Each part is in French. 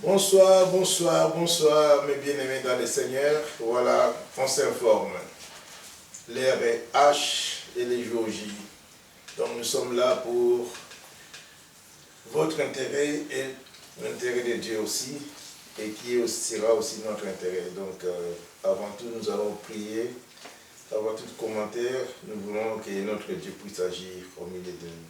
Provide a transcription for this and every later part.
Bonsoir, bonsoir, bonsoir, mes bien-aimés dans le Seigneur. Voilà, on s'informe. L'heure est H et les jours J. Donc nous sommes là pour votre intérêt et l'intérêt de Dieu aussi, et qui sera aussi notre intérêt. Donc avant tout, nous allons prier. Avant tout commentaire, nous voulons que notre Dieu puisse agir au milieu de nous.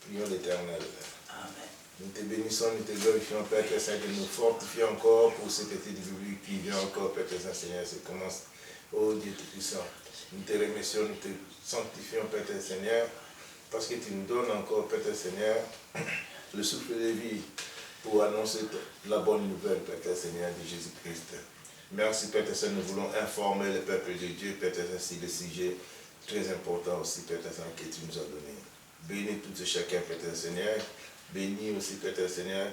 Prions l'Éternel. Amen. Nous te bénissons, nous te glorifions, Père très Saint, de nous fortifier encore pour ce petit début qui vient encore, Père très Saint, Seigneur, ça commence, oh Dieu Tout-Puissant. Nous te remercions, nous te sanctifions, Père très Seigneur, parce que tu nous donnes encore, Père très Seigneur, le souffle de vie pour annoncer la bonne nouvelle, Père très Seigneur, de Jésus-Christ. Merci, Père très Saint, nous voulons informer le peuple de Dieu, Père très Saint, sur le sujet très important aussi, Père très Saint, que tu nous as donné. Bénis tout et chacun, Père très Seigneur. Bénis aussi, Père Seigneur,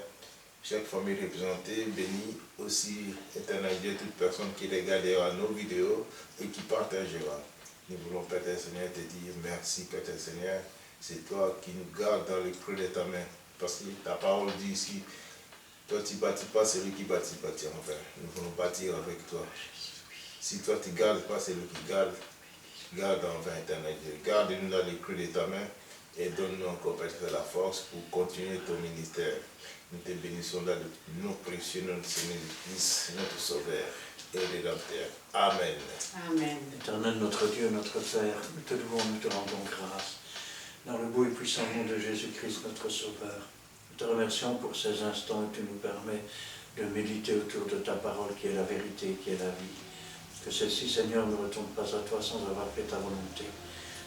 chaque famille représentée. Bénis aussi, éternel Dieu, toute personne qui regardera nos vidéos et qui partagera. Nous voulons, Père Seigneur, te dire merci, Père Seigneur. C'est toi qui nous gardes dans le creux de ta main. Parce que ta parole dit ici, toi tu ne bâtis pas, celui qui bâtit, bâtira en vain. Nous voulons bâtir avec toi. Si toi tu ne gardes pas, celui qui garde, garde en vain, éternel Dieu. Garde-nous dans le creux de ta main. Et donne-nous encore peut-être la force pour continuer ton ministère. Nous te bénissons là de nos précieux, notre Seigneur Christ, notre Sauveur et Rédempteur. Amen. Amen. Éternel, notre Dieu, notre Père, nous te louons, nous te rendons grâce. Dans le beau et puissant nom de Jésus-Christ, notre Sauveur, nous te remercions pour ces instants où tu nous permets de méditer autour de ta parole qui est la vérité, qui est la vie. Que celle-ci, Seigneur, ne retourne pas à toi sans avoir fait ta volonté.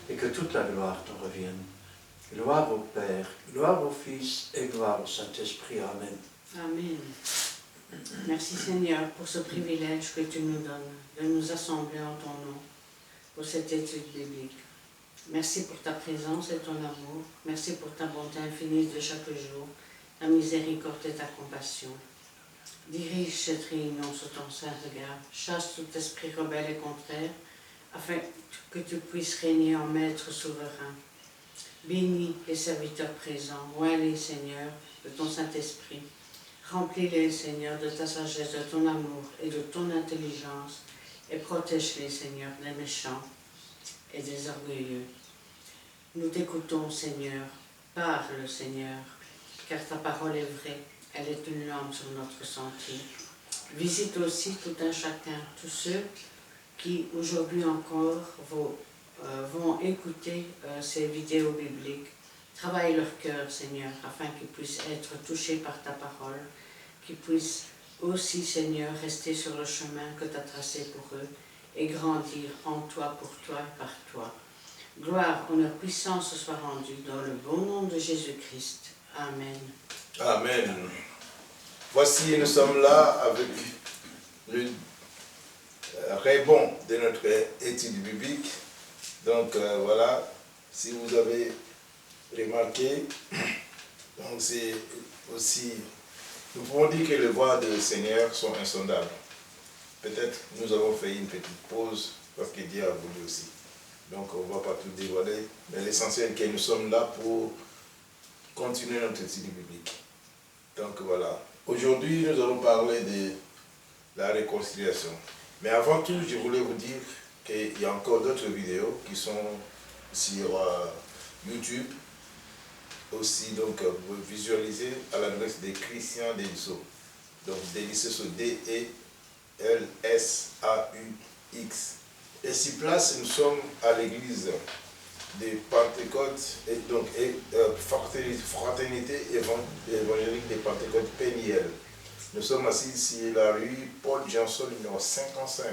Et que toute la gloire t'en revienne. Gloire au Père, gloire au Fils et gloire au Saint-Esprit. Amen. Amen. Merci Seigneur pour ce privilège que tu nous donnes de nous assembler en ton nom pour cette étude biblique. Merci pour ta présence et ton amour. Merci pour ta bonté infinie de chaque jour, ta miséricorde et ta compassion. Dirige cette réunion sous ton saint regard. Chasse tout esprit rebelle et contraire afin que tu puisses régner en maître souverain. Bénis les serviteurs présents, oins-les, Seigneur, de ton Saint-Esprit. Remplis-les, Seigneur, de ta sagesse, de ton amour et de ton intelligence, et protège-les, Seigneur, des méchants et des orgueilleux. Nous t'écoutons, Seigneur. Parle, Seigneur, car ta parole est vraie. Elle est une lampe sur notre sentier. Visite aussi tout un chacun, tous ceux qui, aujourd'hui encore, vont écouter ces vidéos bibliques. Travaille leur cœur, Seigneur, afin qu'ils puissent être touchés par ta parole, qu'ils puissent aussi, Seigneur, rester sur le chemin que tu as tracé pour eux et grandir en toi, pour toi et par toi. Gloire, honneur, puissance soit rendue dans le bon nom de Jésus-Christ. Amen. Amen. Voici, nous sommes là avec le rebond de notre étude biblique. Donc voilà, si vous avez remarqué, donc c'est aussi, nous pouvons dire que les voies du Seigneur sont insondables. Peut-être nous avons fait une petite pause parce que Dieu a voulu aussi. Donc on ne va pas tout dévoiler, mais l'essentiel est que nous sommes là pour continuer notre étude biblique. Donc voilà, aujourd'hui nous allons parler de la réconciliation. Mais avant tout, je voulais vous dire qu'il y a encore d'autres vidéos qui sont sur YouTube. Aussi, donc, vous pouvez visualiser à l'adresse de Christian Delisseau. Donc, Delisseau, D-E-L-S-A-U-X. Et sur place, nous sommes à l'église de Pentecôte, et donc, Fraternité évangélique de Pentecôte Péniel. Nous sommes assis sur la rue Paul Janson, numéro 55.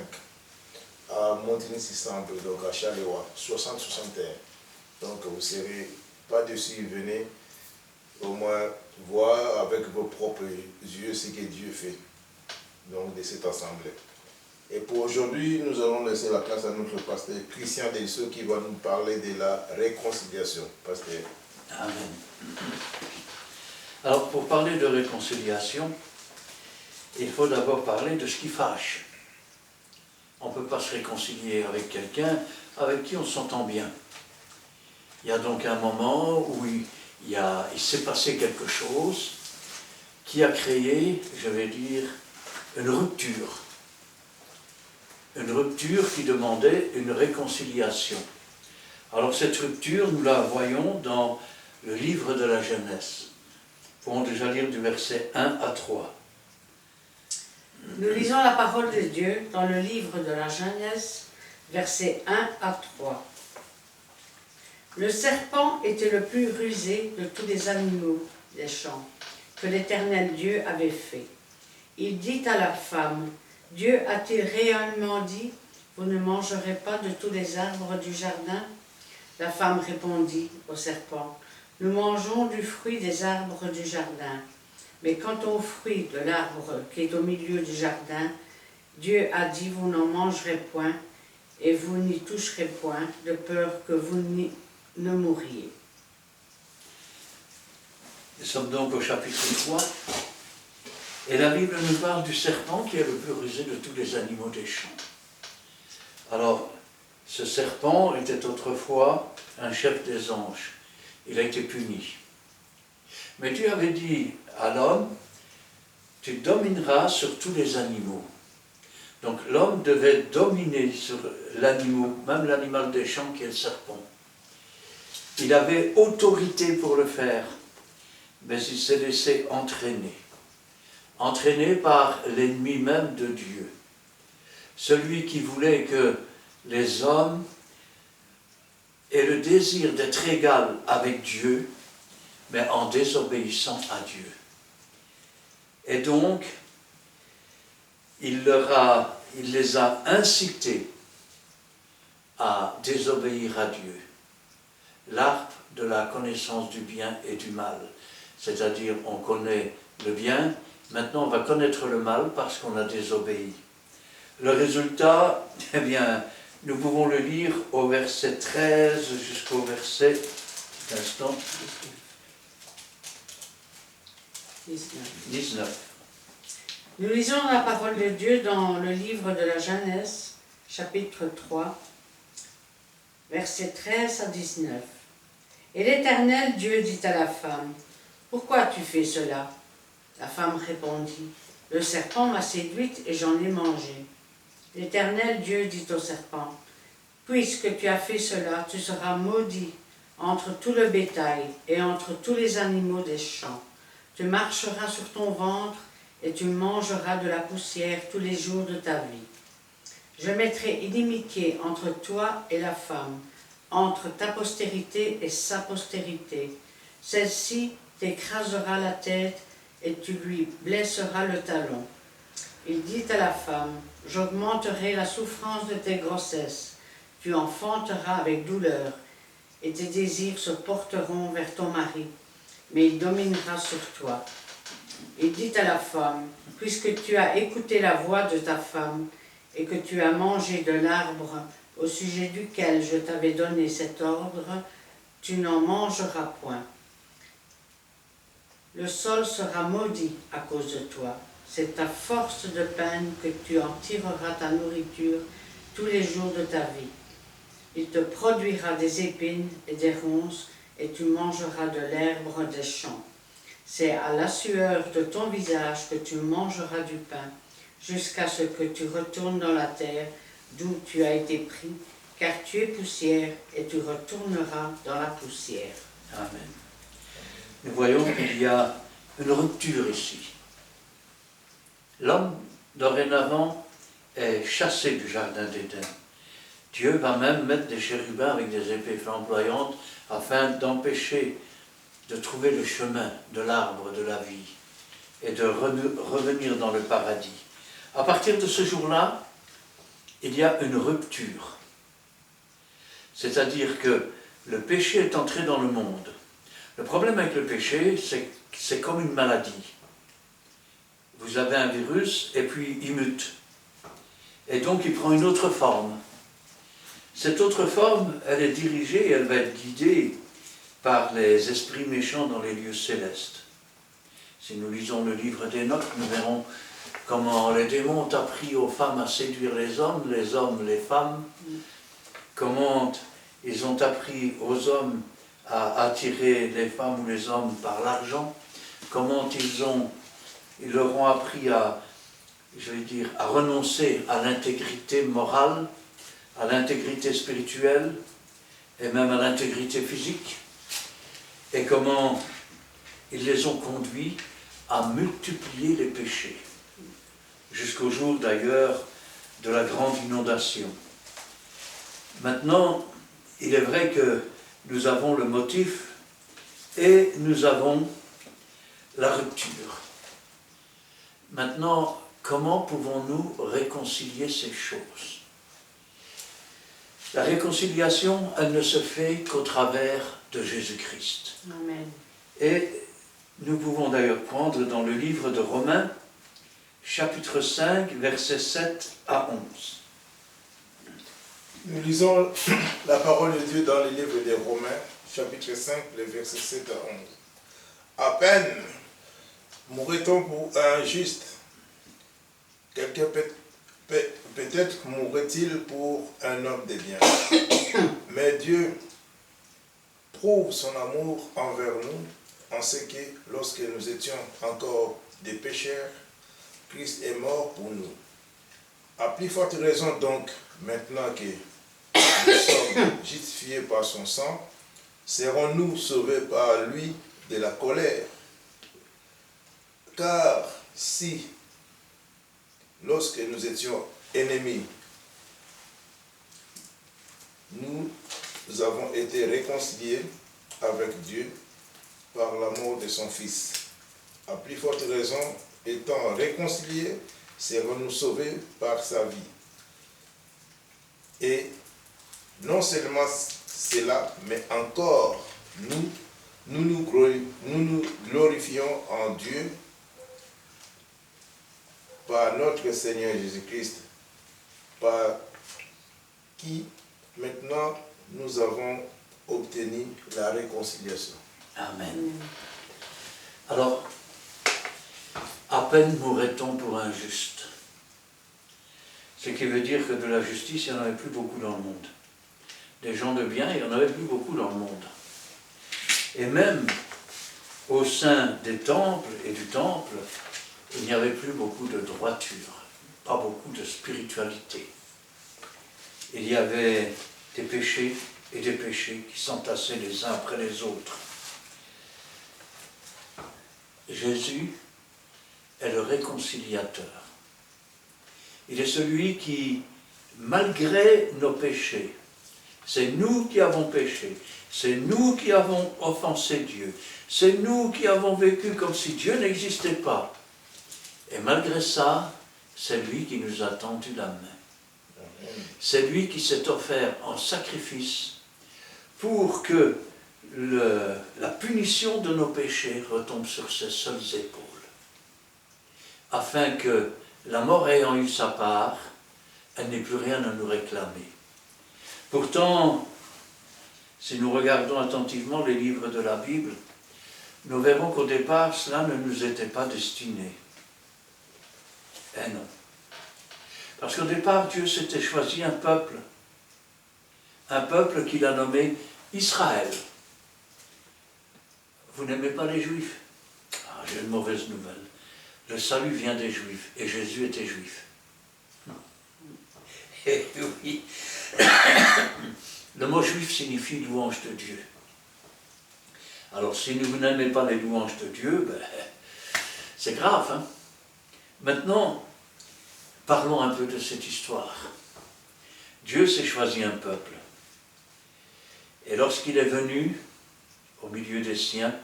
À Montigny-Sistamble, donc à Charleroi, 60-61. Donc vous ne serez pas dessus, venez au moins voir avec vos propres yeux ce que Dieu fait, donc de cette assemblée. Et pour aujourd'hui, nous allons laisser la place à notre pasteur Christian Delisseau qui va nous parler de la réconciliation. Pasteur. Amen. Alors pour parler de réconciliation, il faut d'abord parler de ce qui fâche. On ne peut pas se réconcilier avec quelqu'un avec qui on s'entend bien. Il y a donc un moment où il s'est passé quelque chose qui a créé, je vais dire, une rupture. Une rupture qui demandait une réconciliation. Alors cette rupture, nous la voyons dans le livre de la Genèse. Nous pouvons déjà lire du verset 1 à 3. Nous lisons la parole de Dieu dans le livre de la Genèse, versets 1 à 3. Le serpent était le plus rusé de tous les animaux des champs que l'Éternel Dieu avait fait. Il dit à la femme, « Dieu a-t-il réellement dit, vous ne mangerez pas de tous les arbres du jardin ?» La femme répondit au serpent, « Nous mangeons du fruit des arbres du jardin. Mais quant au fruit de l'arbre qui est au milieu du jardin, Dieu a dit, vous n'en mangerez point, et vous n'y toucherez point, de peur que vous ne mourriez. » Nous sommes donc au chapitre 3, et la Bible nous parle du serpent qui est le plus rusé de tous les animaux des champs. Alors, ce serpent était autrefois un chef des anges. Il a été puni. Mais Dieu avait dit à l'homme, tu domineras sur tous les animaux. Donc l'homme devait dominer sur l'animal, même l'animal des champs qui est le serpent. Il avait autorité pour le faire, mais il s'est laissé entraîner. Entraîné par l'ennemi même de Dieu. Celui qui voulait que les hommes aient le désir d'être égal avec Dieu, mais en désobéissant à Dieu. Et donc, il les a incités à désobéir à Dieu. L'arbre de la connaissance du bien et du mal. C'est-à-dire, on connaît le bien, maintenant on va connaître le mal parce qu'on a désobéi. Le résultat, eh bien, nous pouvons le lire au verset 13 jusqu'au verset, petit instant, 19. Nous lisons la parole de Dieu dans le livre de la Genèse, chapitre 3, versets 13 à 19. Et l'Éternel Dieu dit à la femme, « Pourquoi as-tu fait cela ?» La femme répondit, « Le serpent m'a séduite et j'en ai mangé. » L'Éternel Dieu dit au serpent, « Puisque tu as fait cela, tu seras maudit entre tout le bétail et entre tous les animaux des champs. Tu marcheras sur ton ventre et tu mangeras de la poussière tous les jours de ta vie. Je mettrai inimitié entre toi et la femme, entre ta postérité et sa postérité. Celle-ci t'écrasera la tête et tu lui blesseras le talon. » Il dit à la femme, « J'augmenterai la souffrance de tes grossesses. Tu enfanteras avec douleur, et tes désirs se porteront vers ton mari, mais il dominera sur toi. » Il dit à la femme, « Puisque tu as écouté la voix de ta femme, et que tu as mangé de l'arbre au sujet duquel je t'avais donné cet ordre, tu n'en mangeras point. Le sol sera maudit à cause de toi. C'est à force de peine que tu en tireras ta nourriture tous les jours de ta vie. Il te produira des épines et des ronces, et tu mangeras de l'herbe des champs. C'est à la sueur de ton visage que tu mangeras du pain, jusqu'à ce que tu retournes dans la terre d'où tu as été pris, car tu es poussière et tu retourneras dans la poussière. » Amen. Nous voyons qu'il y a une rupture ici. L'homme, dorénavant, est chassé du jardin d'Éden. Dieu va même mettre des chérubins avec des épées flamboyantes afin d'empêcher de trouver le chemin de l'arbre de la vie et de revenir dans le paradis. À partir de ce jour-là, il y a une rupture. C'est-à-dire que le péché est entré dans le monde. Le problème avec le péché, c'est que c'est comme une maladie. Vous avez un virus et puis il mute. Et donc il prend une autre forme. Cette autre forme, elle est dirigée et elle va être guidée par les esprits méchants dans les lieux célestes. Si nous lisons le livre d'Enoch, nous verrons comment les démons ont appris aux femmes à séduire les hommes les femmes, comment ils ont appris aux hommes à attirer les femmes ou les hommes par l'argent, comment ils ont ils leur ont appris à, je vais dire, à renoncer à l'intégrité morale, à l'intégrité spirituelle et même à l'intégrité physique, et comment ils les ont conduits à multiplier les péchés, jusqu'au jour d'ailleurs de la grande inondation. Maintenant, il est vrai que nous avons le motif et nous avons la rupture. Maintenant, comment pouvons-nous réconcilier ces choses? La réconciliation, elle ne se fait qu'au travers de Jésus-Christ. Amen. Et nous pouvons d'ailleurs prendre dans le livre de Romains, chapitre 5, versets 7 à 11. Nous lisons la parole de Dieu dans le livre des Romains, chapitre 5, les versets 7 à 11. À peine mourrait-on pour un juste, quelqu'un peut-être mourrait-il pour un homme de bien. Mais Dieu prouve son amour envers nous en ce que, lorsque nous étions encore des pécheurs, Christ est mort pour nous. À plus forte raison donc, maintenant que nous sommes justifiés par son sang, serons-nous sauvés par lui de la colère. Car si, lorsque nous étions ennemis, nous avons été réconciliés avec Dieu par la mort de son Fils, à plus forte raison, étant réconciliés, serons-nous sauvés par sa vie. Et non seulement cela, mais encore, nous glorifions en Dieu par notre Seigneur Jésus-Christ, par qui maintenant nous avons obtenu la réconciliation. Amen. Alors, à peine mourrait-on pour un juste. Ce qui veut dire que de la justice, il n'y en avait plus beaucoup dans le monde. Des gens de bien, il n'y en avait plus beaucoup dans le monde. Et même au sein des temples et du temple, il n'y avait plus beaucoup de droiture, pas beaucoup de spiritualité. Il y avait des péchés et des péchés qui s'entassaient les uns après les autres. Jésus est le réconciliateur. Il est celui qui, malgré nos péchés, c'est nous qui avons péché, c'est nous qui avons offensé Dieu, c'est nous qui avons vécu comme si Dieu n'existait pas. Et malgré ça, c'est lui qui nous a tendu la main. C'est lui qui s'est offert en sacrifice pour que la punition de nos péchés retombe sur ses seules épaules, afin que, la mort ayant eu sa part, elle n'ait plus rien à nous réclamer. Pourtant, si nous regardons attentivement les livres de la Bible, nous verrons qu'au départ, cela ne nous était pas destiné. Eh non. Parce qu'au départ, Dieu s'était choisi un peuple qu'il a nommé Israël. Vous n'aimez pas les Juifs? Ah, j'ai une mauvaise nouvelle. Le salut vient des Juifs, et Jésus était Juif. Eh oui. Le mot juif signifie louange de Dieu. Alors, si vous n'aimez pas les louanges de Dieu, ben, c'est grave, hein? Maintenant, parlons un peu de cette histoire. Dieu s'est choisi un peuple. Et lorsqu'il est venu au milieu des siens,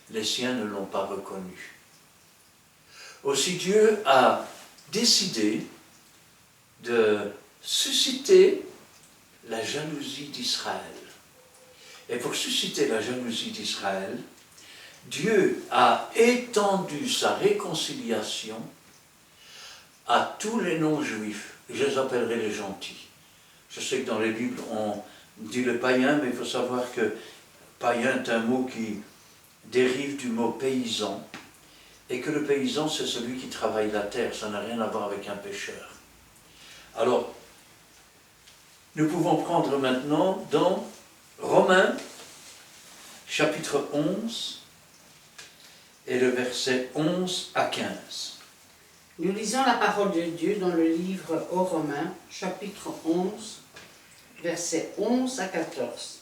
les siens ne l'ont pas reconnu. Aussi Dieu a décidé de susciter la jalousie d'Israël. Et pour susciter la jalousie d'Israël, Dieu a étendu sa réconciliation à tous les non-juifs. Je les appellerai les gentils. Je sais que dans les Bibles, on dit le païen, mais il faut savoir que païen est un mot qui dérive du mot paysan, et que le paysan, c'est celui qui travaille la terre, ça n'a rien à voir avec un pêcheur. Alors, nous pouvons prendre maintenant dans Romains, chapitre 11, et le verset 11 à 15. Nous lisons la parole de Dieu dans le livre aux Romains, chapitre 11, versets 11 à 14.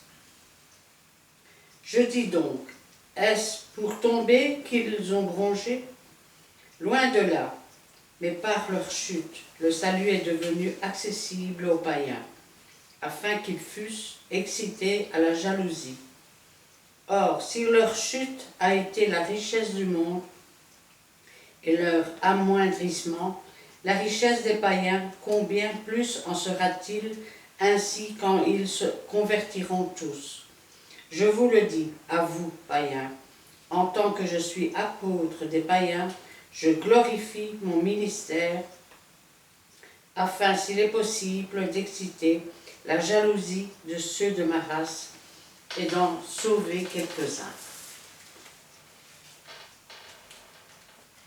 Je dis donc, est-ce pour tomber qu'ils ont bronché? Loin de là, mais par leur chute, le salut est devenu accessible aux païens, afin qu'ils fussent excités à la jalousie. Or, si leur chute a été la richesse du monde et leur amoindrissement, la richesse des païens, combien plus en sera-t-il ainsi quand ils se convertiront tous? Je vous le dis, à vous, païens, en tant que je suis apôtre des païens, je glorifie mon ministère, afin, s'il est possible, d'exciter la jalousie de ceux de ma race et d'en sauver quelques-uns.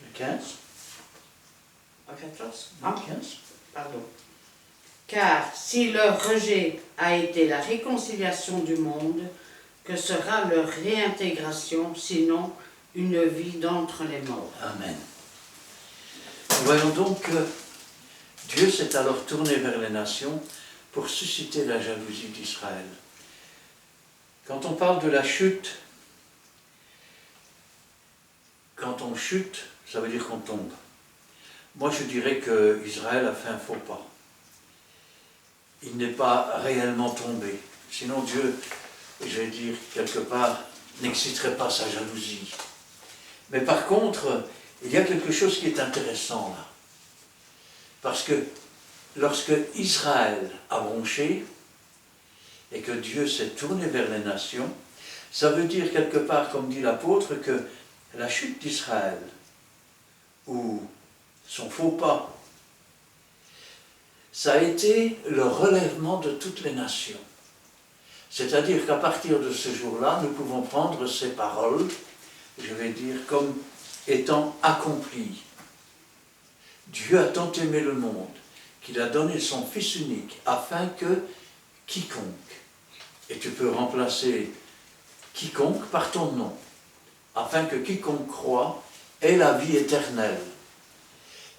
Le 15. À 14 Le 15. Pardon. Car si leur rejet a été la réconciliation du monde, que sera leur réintégration, sinon une vie d'entre les morts? Amen. Nous voyons donc que Dieu s'est alors tourné vers les nations pour susciter la jalousie d'Israël. Quand on parle de la chute, quand on chute, ça veut dire qu'on tombe. Moi, je dirais qu'Israël a fait un faux pas. Il n'est pas réellement tombé. Sinon, Dieu, je vais dire quelque part, n'exciterait pas sa jalousie. Mais par contre, il y a quelque chose qui est intéressant là. Parce que lorsque Israël a bronché et que Dieu s'est tourné vers les nations, ça veut dire quelque part, comme dit l'apôtre, que la chute d'Israël, ou son faux pas, ça a été le relèvement de toutes les nations. C'est-à-dire qu'à partir de ce jour-là, nous pouvons prendre ces paroles, je vais dire, comme étant accomplies. Dieu a tant aimé le monde qu'il a donné son Fils unique afin que quiconque, et tu peux remplacer quiconque par ton nom, afin que quiconque croit ait la vie éternelle.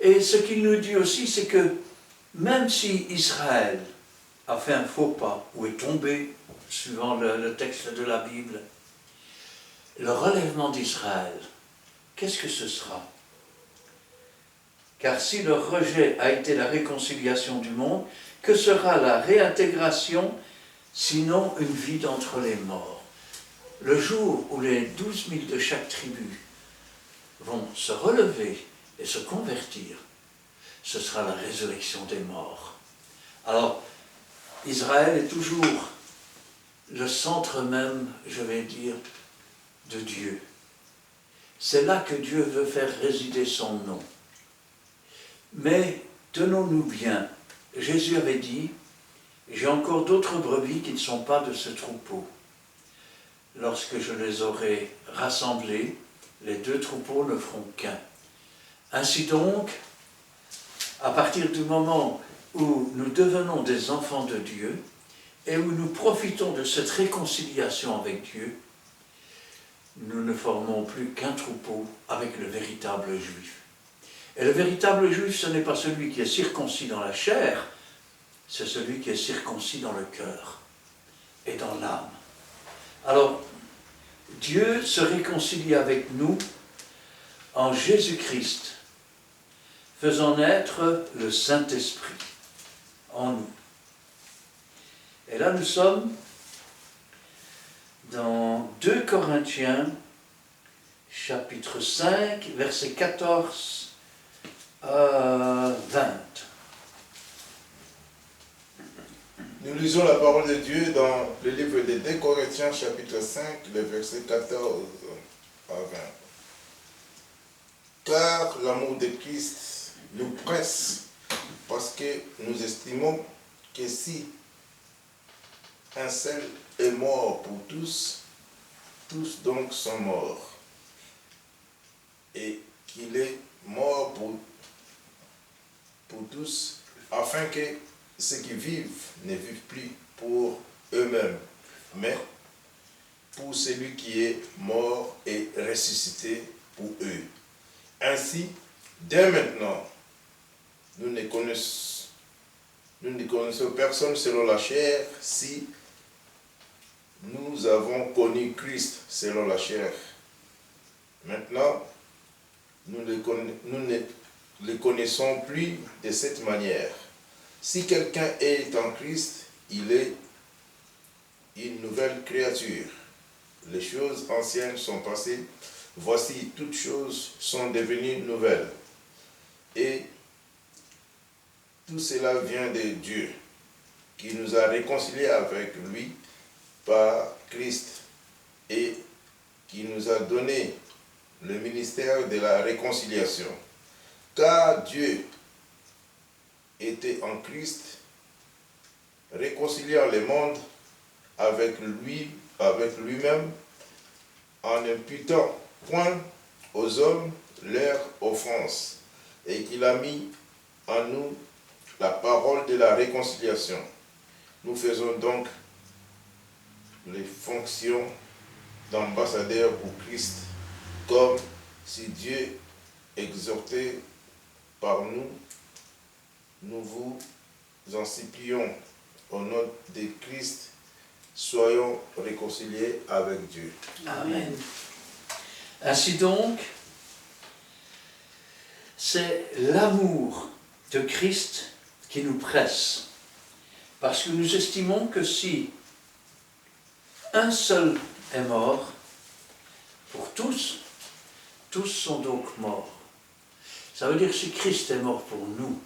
Et ce qu'il nous dit aussi, c'est que même si Israël a fait un faux pas ou est tombé, suivant le texte de la Bible, le relèvement d'Israël, qu'est-ce que ce sera? Car si le rejet a été la réconciliation du monde, que sera la réintégration, sinon une vie d'entre les morts? Le jour où les 12 000 de chaque tribu vont se relever et se convertir, ce sera la résurrection des morts. Alors, Israël est toujours le centre même, je vais dire, de Dieu. C'est là que Dieu veut faire résider son nom. Mais tenons-nous bien, Jésus avait dit, j'ai encore d'autres brebis qui ne sont pas de ce troupeau. Lorsque je les aurai rassemblés, les deux troupeaux ne feront qu'un. Ainsi donc, à partir du moment où nous devenons des enfants de Dieu et où nous profitons de cette réconciliation avec Dieu, nous ne formons plus qu'un troupeau avec le véritable juif. Et le véritable juif, ce n'est pas celui qui est circoncis dans la chair, c'est celui qui est circoncis dans le cœur et dans l'âme. Alors, Dieu se réconcilie avec nous en Jésus-Christ, faisant naître le Saint-Esprit en nous. Et là, nous sommes dans 2 Corinthiens, chapitre 5, versets 14 à 20. Nous lisons la parole de Dieu dans le livre de 2 Corinthiens, chapitre 5, les versets 14 à 20. Car l'amour de Christ nous presse, parce que nous estimons que si un seul est mort pour tous, tous donc sont morts. Et qu'il est mort pour tous, afin que ceux qui vivent ne vivent plus pour eux-mêmes, mais pour celui qui est mort et ressuscité pour eux. Ainsi, dès maintenant, nous ne connaissons personne selon la chair si nous avons connu Christ selon la chair. Maintenant, nous ne le connaissons plus de cette manière. Si quelqu'un est en Christ, il est une nouvelle créature. Les choses anciennes sont passées. Voici, toutes choses sont devenues nouvelles. Et tout cela vient de Dieu, qui nous a réconciliés avec lui par Christ et qui nous a donné le ministère de la réconciliation. Car Dieu était en Christ, réconciliant le monde avec lui-même, en n'imputant point aux hommes leurs offenses, et qu'il a mis en nous la parole de la réconciliation. Nous faisons donc les fonctions d'ambassadeurs pour Christ, comme si Dieu exhortait par nous, nous vous en supplions au nom de Christ, soyons réconciliés avec Dieu. Amen. Ainsi donc, c'est l'amour de Christ qui nous presse, parce que nous estimons que si un seul est mort, pour tous, tous sont donc morts. Ça veut dire que si Christ est mort pour nous,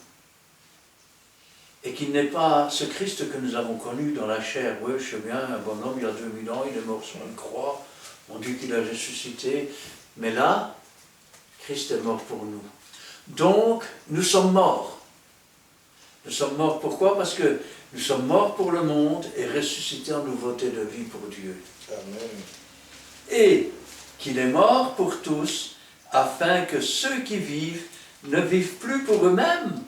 et qu'il n'est pas ce Christ que nous avons connu dans la chair, oui, je sais bien, un bonhomme, il y a 2000 ans, il est mort sur une croix, on dit qu'il a ressuscité, mais là, Christ est mort pour nous. Donc, nous sommes morts. Nous sommes morts pourquoi? Parce que nous sommes morts pour le monde et ressuscités en nouveauté de vie pour Dieu. Amen. Et qu'il est mort pour tous, afin que ceux qui vivent ne vivent plus pour eux-mêmes,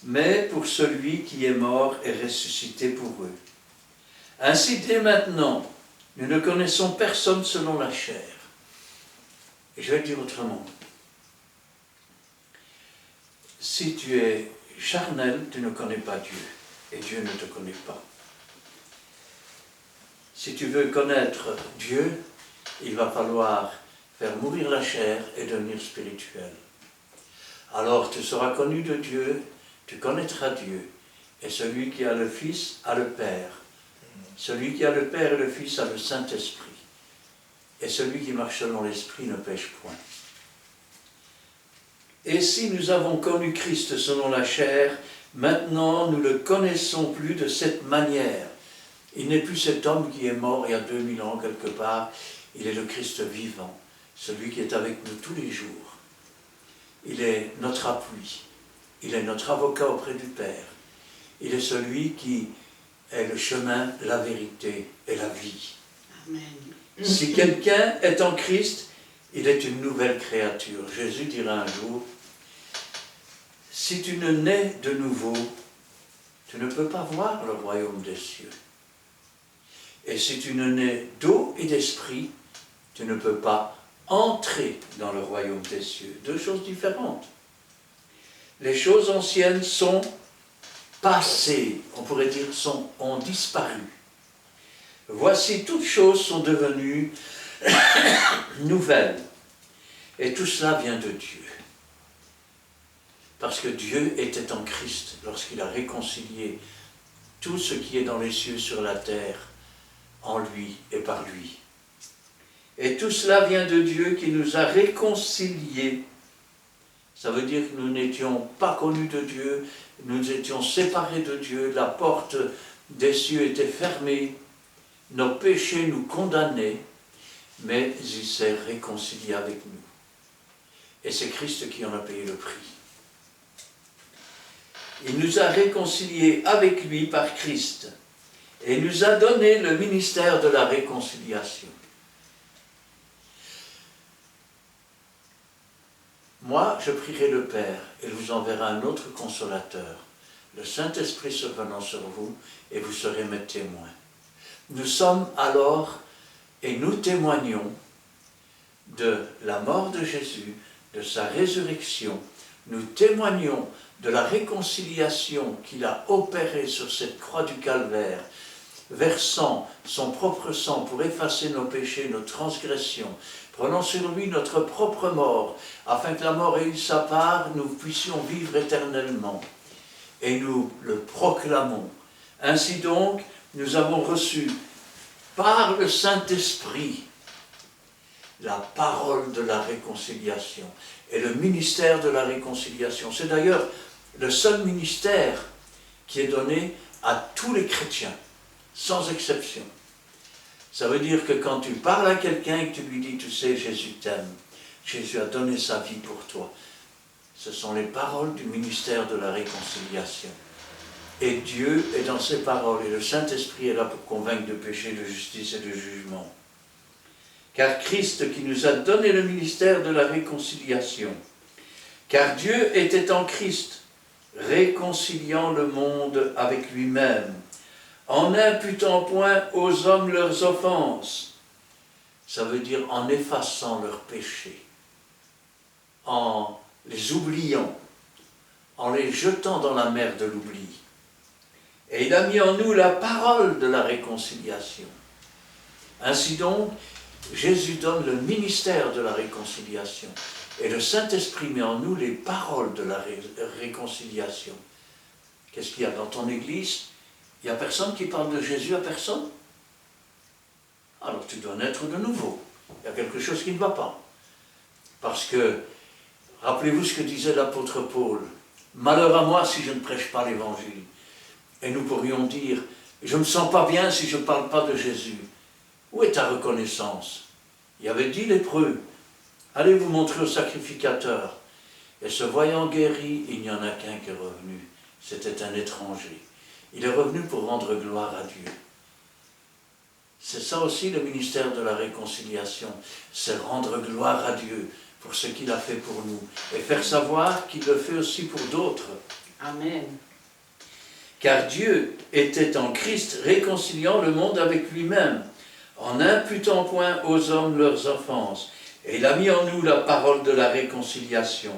mais pour celui qui est mort et ressuscité pour eux. Ainsi, dès maintenant, nous ne connaissons personne selon la chair. Et je vais le dire autrement. Si tu es charnel, tu ne connais pas Dieu, et Dieu ne te connaît pas. Si tu veux connaître Dieu, il va falloir faire mourir la chair et devenir spirituel. Alors tu seras connu de Dieu, tu connaîtras Dieu, et celui qui a le Fils a le Père. Celui qui a le Père et le Fils a le Saint-Esprit. Et celui qui marche selon l'Esprit ne pêche point. Et si nous avons connu Christ selon la chair, maintenant nous ne le connaissons plus de cette manière. Il n'est plus cet homme qui est mort il y a 2000 ans quelque part, il est le Christ vivant, celui qui est avec nous tous les jours. Il est notre appui, il est notre avocat auprès du Père, il est celui qui est le chemin, la vérité et la vie. Amen. Si quelqu'un est en Christ, il est une nouvelle créature. Jésus dira un jour, si tu ne nais de nouveau, tu ne peux pas voir le royaume des cieux. Et si tu ne nais d'eau et d'esprit, tu ne peux pas entrer dans le royaume des cieux. Deux choses différentes. Les choses anciennes sont passées, on pourrait dire ont disparu. Voici, toutes choses sont devenues nouvelles. Et tout cela vient de Dieu. Parce que Dieu était en Christ lorsqu'il a réconcilié tout ce qui est dans les cieux sur la terre en lui et par lui. Et tout cela vient de Dieu qui nous a réconciliés. Ça veut dire que nous n'étions pas connus de Dieu, nous étions séparés de Dieu, la porte des cieux était fermée, nos péchés nous condamnaient, mais il s'est réconcilié avec nous. Et c'est Christ qui en a payé le prix. Il nous a réconciliés avec lui par Christ et nous a donné le ministère de la réconciliation. Moi, je prierai le Père et il vous enverra un autre consolateur, le Saint-Esprit survenant sur vous, et vous serez mes témoins. Nous sommes alors, et nous témoignons, de la mort de Jésus, de sa résurrection, nous témoignons de la réconciliation qu'il a opérée sur cette croix du calvaire, versant son propre sang pour effacer nos péchés, nos transgressions, prenant sur lui notre propre mort, afin que la mort ait eu sa part, nous puissions vivre éternellement. Et nous le proclamons. Ainsi donc, nous avons reçu par le Saint-Esprit la parole de la réconciliation et le ministère de la réconciliation. C'est d'ailleurs le seul ministère qui est donné à tous les chrétiens, sans exception. Ça veut dire que quand tu parles à quelqu'un et que tu lui dis, tu sais, Jésus t'aime, Jésus a donné sa vie pour toi, ce sont les paroles du ministère de la réconciliation. Et Dieu est dans ses paroles, et le Saint-Esprit est là pour convaincre de péché, de justice et de jugement. Car Christ qui nous a donné le ministère de la réconciliation, car Dieu était en Christ, réconciliant le monde avec lui-même, en n'imputant point aux hommes leurs offenses, ça veut dire en effaçant leurs péchés, en les oubliant, en les jetant dans la mer de l'oubli. Et il a mis en nous la parole de la réconciliation. Ainsi donc, Jésus donne le ministère de la réconciliation. Et le Saint-Esprit met en nous les paroles de la réconciliation. Qu'est-ce qu'il y a dans ton église? Il n'y a personne qui parle de Jésus à personne? Alors tu dois naître de nouveau. Il y a quelque chose qui ne va pas. Parce que, rappelez-vous ce que disait l'apôtre Paul. Malheur à moi si je ne prêche pas l'évangile. Et nous pourrions dire, je ne me sens pas bien si je ne parle pas de Jésus. Où est ta reconnaissance? Il y avait 10 lépreux. Allez vous montrer au sacrificateur. Et se voyant guéri, il n'y en a qu'un qui est revenu. C'était un étranger. Il est revenu pour rendre gloire à Dieu. C'est ça aussi le ministère de la réconciliation. C'est rendre gloire à Dieu pour ce qu'il a fait pour nous. Et faire savoir qu'il le fait aussi pour d'autres. Amen. Car Dieu était en Christ réconciliant le monde avec lui-même, en n'imputant point aux hommes leurs offenses. Et il a mis en nous la parole de la réconciliation.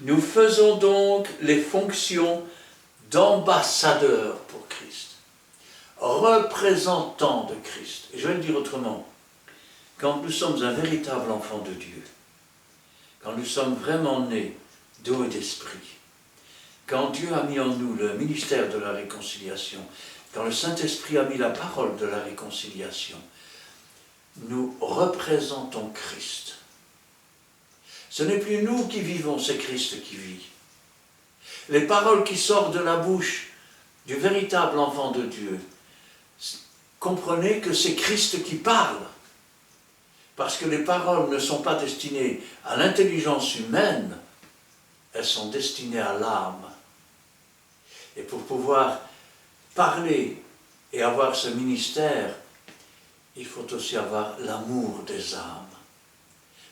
Nous faisons donc les fonctions d'ambassadeurs pour Christ, représentants de Christ. Et je vais le dire autrement, quand nous sommes un véritable enfant de Dieu, quand nous sommes vraiment nés d'eau et d'esprit, quand Dieu a mis en nous le ministère de la réconciliation, quand le Saint-Esprit a mis la parole de la réconciliation, nous représentons Christ. Ce n'est plus nous qui vivons, c'est Christ qui vit. Les paroles qui sortent de la bouche du véritable enfant de Dieu, comprenez que c'est Christ qui parle. Parce que les paroles ne sont pas destinées à l'intelligence humaine, elles sont destinées à l'âme. Et pour pouvoir parler et avoir ce ministère, il faut aussi avoir l'amour des âmes.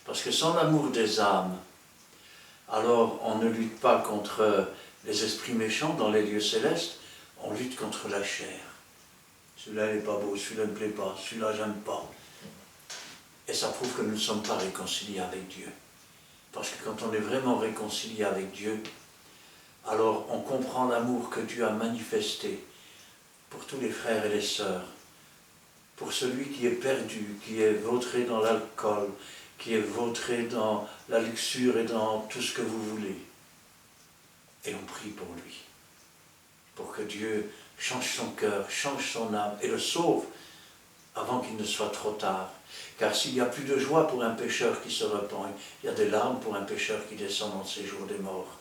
Parce que sans l'amour des âmes, alors on ne lutte pas contre les esprits méchants dans les lieux célestes, on lutte contre la chair. Celui-là n'est pas beau, celui-là ne plaît pas, celui-là j'aime pas. Et ça prouve que nous ne sommes pas réconciliés avec Dieu. Parce que quand on est vraiment réconcilié avec Dieu, alors on comprend l'amour que Dieu a manifesté pour tous les frères et les sœurs, pour celui qui est perdu, qui est vautré dans l'alcool, qui est vautré dans la luxure et dans tout ce que vous voulez. Et on prie pour lui, pour que Dieu change son cœur, change son âme et le sauve avant qu'il ne soit trop tard. Car s'il n'y a plus de joie pour un pécheur qui se repent, il y a des larmes pour un pécheur qui descend dans le séjour des morts.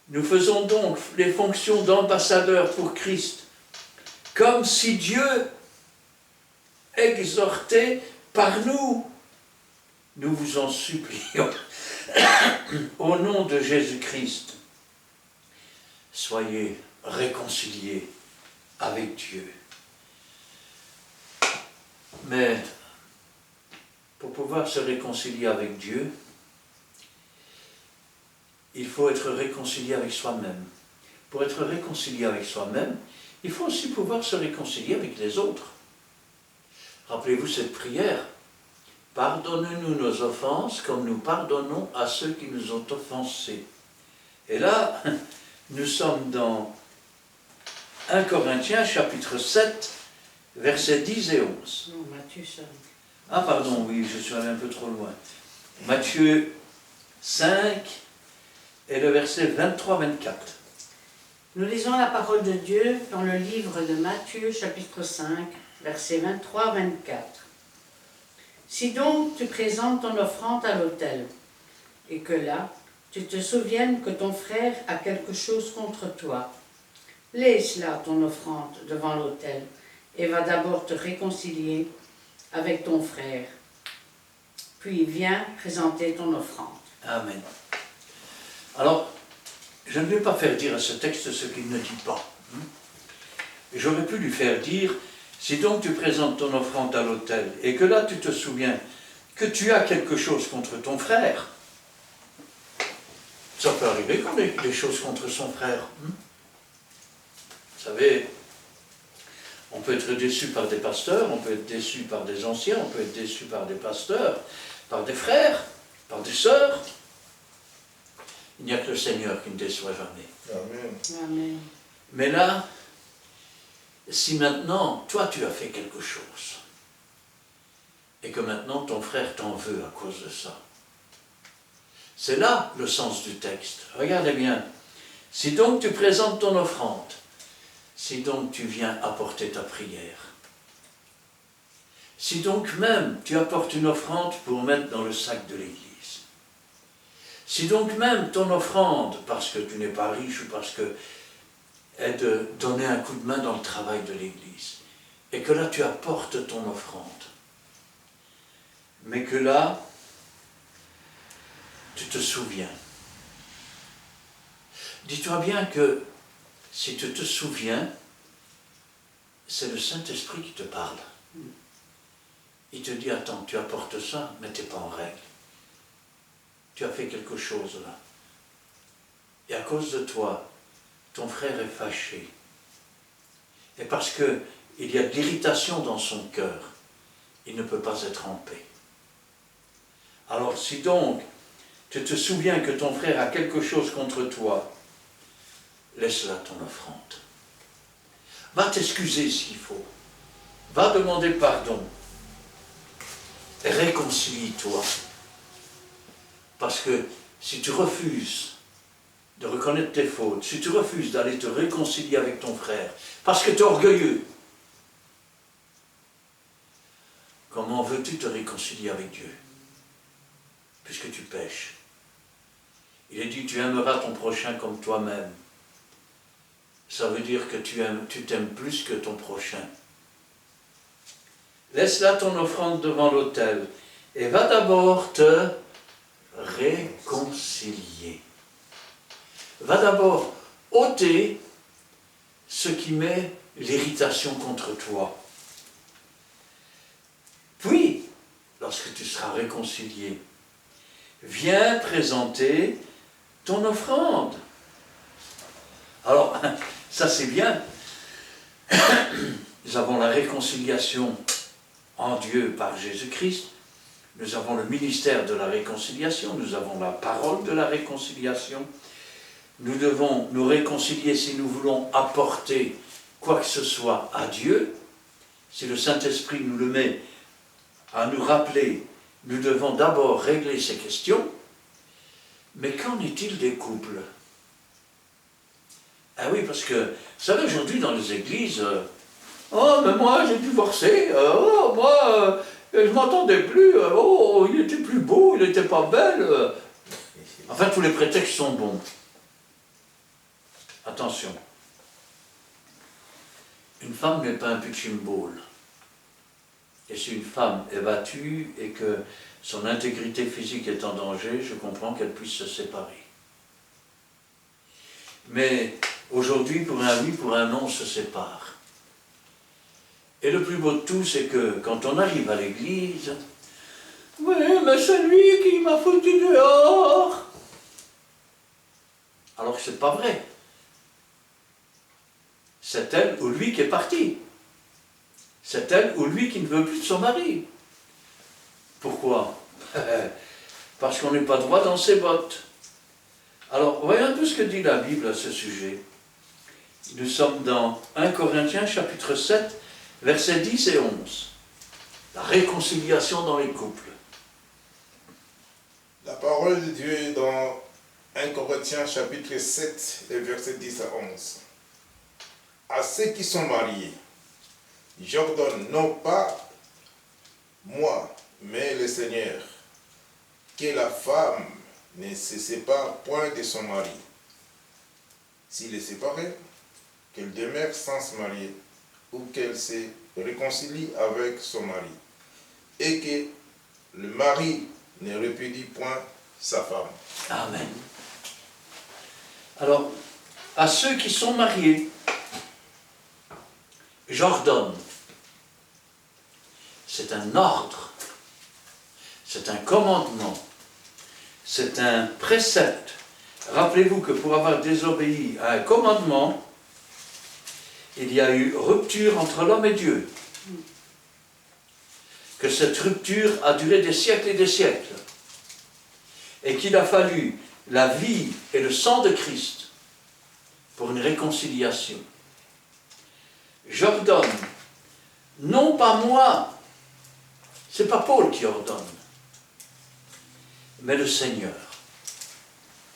Nous faisons donc les fonctions d'ambassadeurs pour Christ, comme si Dieu exhortait par nous. Nous vous en supplions, au nom de Jésus-Christ, soyez réconciliés avec Dieu. Mais pour pouvoir se réconcilier avec Dieu, il faut être réconcilié avec soi-même. Pour être réconcilié avec soi-même, il faut aussi pouvoir se réconcilier avec les autres. Rappelez-vous cette prière. Pardonne-nous nos offenses comme nous pardonnons à ceux qui nous ont offensés. Et là, nous sommes dans 1 Corinthiens chapitre 7, versets 10 et 11. Non, Matthieu 5. Ah pardon, oui, je suis allé un peu trop loin. Matthieu 5 et le verset 23-24. Nous lisons la parole de Dieu dans le livre de Matthieu chapitre 5, versets 23-24. Si donc tu présentes ton offrande à l'autel, et que là, tu te souviennes que ton frère a quelque chose contre toi, laisse là ton offrande devant l'autel, et va d'abord te réconcilier avec ton frère. Puis viens présenter ton offrande. Amen. Alors, je ne vais pas faire dire à ce texte ce qu'il ne dit pas. J'aurais pu lui faire dire, si donc tu présentes ton offrande à l'autel, et que là tu te souviens que tu as quelque chose contre ton frère, ça peut arriver qu'on ait des choses contre son frère. Vous savez, on peut être déçu par des pasteurs, on peut être déçu par des anciens, on peut être déçu par des pasteurs, par des frères, par des sœurs. Il n'y a que le Seigneur qui ne déçoit jamais. Amen. Amen. Mais là, si maintenant, toi tu as fait quelque chose, et que maintenant ton frère t'en veut à cause de ça, c'est là le sens du texte. Regardez bien. Si donc tu présentes ton offrande, si donc tu viens apporter ta prière, si donc même tu apportes une offrande pour mettre dans le sac de l'église, si donc même ton offrande, parce que tu n'es pas riche ou parce que est de donner un coup de main dans le travail de l'église, et que là tu apportes ton offrande, mais que là tu te souviens. Dis-toi bien que si tu te souviens, c'est le Saint-Esprit qui te parle. Il te dit, attends, tu apportes ça, mais tu n'es pas en règle. Tu as fait quelque chose là. Et à cause de toi, ton frère est fâché. Et parce qu'il y a de l'irritation dans son cœur, il ne peut pas être en paix. Alors si donc tu te souviens que ton frère a quelque chose contre toi, laisse-la ton offrande. Va t'excuser s'il faut. Va demander pardon. Réconcilie-toi. Parce que si tu refuses de reconnaître tes fautes, si tu refuses d'aller te réconcilier avec ton frère, parce que tu es orgueilleux, comment veux-tu te réconcilier avec Dieu, puisque tu pêches? Il est dit, tu aimeras ton prochain comme toi-même. Ça veut dire que tu t'aimes plus que ton prochain. Laisse là ton offrande devant l'autel et va d'abord te réconcilier. Va d'abord ôter ce qui met l'irritation contre toi. Puis, lorsque tu seras réconcilié, viens présenter ton offrande. Alors, ça c'est bien. Nous avons la réconciliation en Dieu par Jésus-Christ. Nous avons le ministère de la réconciliation. Nous avons la parole de la réconciliation. Nous devons nous réconcilier si nous voulons apporter quoi que ce soit à Dieu. Si le Saint-Esprit nous le met à nous rappeler, nous devons d'abord régler ces questions. Mais qu'en est-il des couples? Ah oui, parce que, vous savez, aujourd'hui dans les églises, oh, mais moi j'ai divorcé, oh, moi, je ne m'entendais plus, oh, il était plus beau, il n'était pas belle. Enfin, tous les prétextes sont bons. Attention. Une femme n'est pas un punching ball. Et si une femme est battue et que son intégrité physique est en danger, je comprends qu'elle puisse se séparer. Mais aujourd'hui, pour un oui, pour un non, on se sépare. Et le plus beau de tout, c'est que quand on arrive à l'église, oui, mais c'est lui qui m'a foutu dehors. Alors que c'est pas vrai. C'est elle ou lui qui est parti. C'est elle ou lui qui ne veut plus de son mari. Pourquoi? Parce qu'on n'est pas droit dans ses bottes. Alors, voyons un peu ce que dit la Bible à ce sujet. Nous sommes dans 1 Corinthiens chapitre 7, versets 10 et 11. La réconciliation dans les couples. La parole de Dieu est dans 1 Corinthiens chapitre 7, et versets 10 à 11. À ceux qui sont mariés, j'ordonne non pas moi, mais le Seigneur, que la femme ne se sépare point de son mari. S'il est séparé, qu'elle demeure sans se marier, ou qu'elle se réconcilie avec son mari, et que le mari ne répudie point sa femme. Amen. Alors, à ceux qui sont mariés, j'ordonne. C'est un ordre, c'est un commandement, c'est un précepte. Rappelez-vous que pour avoir désobéi à un commandement, il y a eu rupture entre l'homme et Dieu. Que cette rupture a duré des siècles et des siècles. Et qu'il a fallu la vie et le sang de Christ pour une réconciliation. J'ordonne, non pas moi, c'est pas Paul qui ordonne, mais le Seigneur.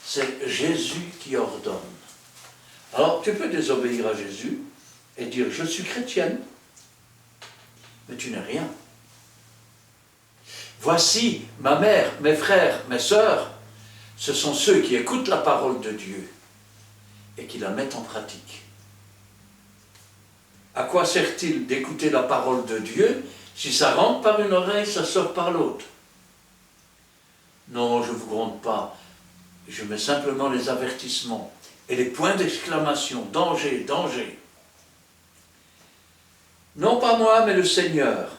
C'est Jésus qui ordonne. Alors tu peux désobéir à Jésus et dire je suis chrétienne, mais tu n'es rien. Voici ma mère, mes frères, mes sœurs, ce sont ceux qui écoutent la parole de Dieu et qui la mettent en pratique. À quoi sert-il d'écouter la parole de Dieu si ça rentre par une oreille, ça sort par l'autre? Non, je ne vous gronde pas. Je mets simplement les avertissements et les points d'exclamation. Danger, danger. Non pas moi, mais le Seigneur.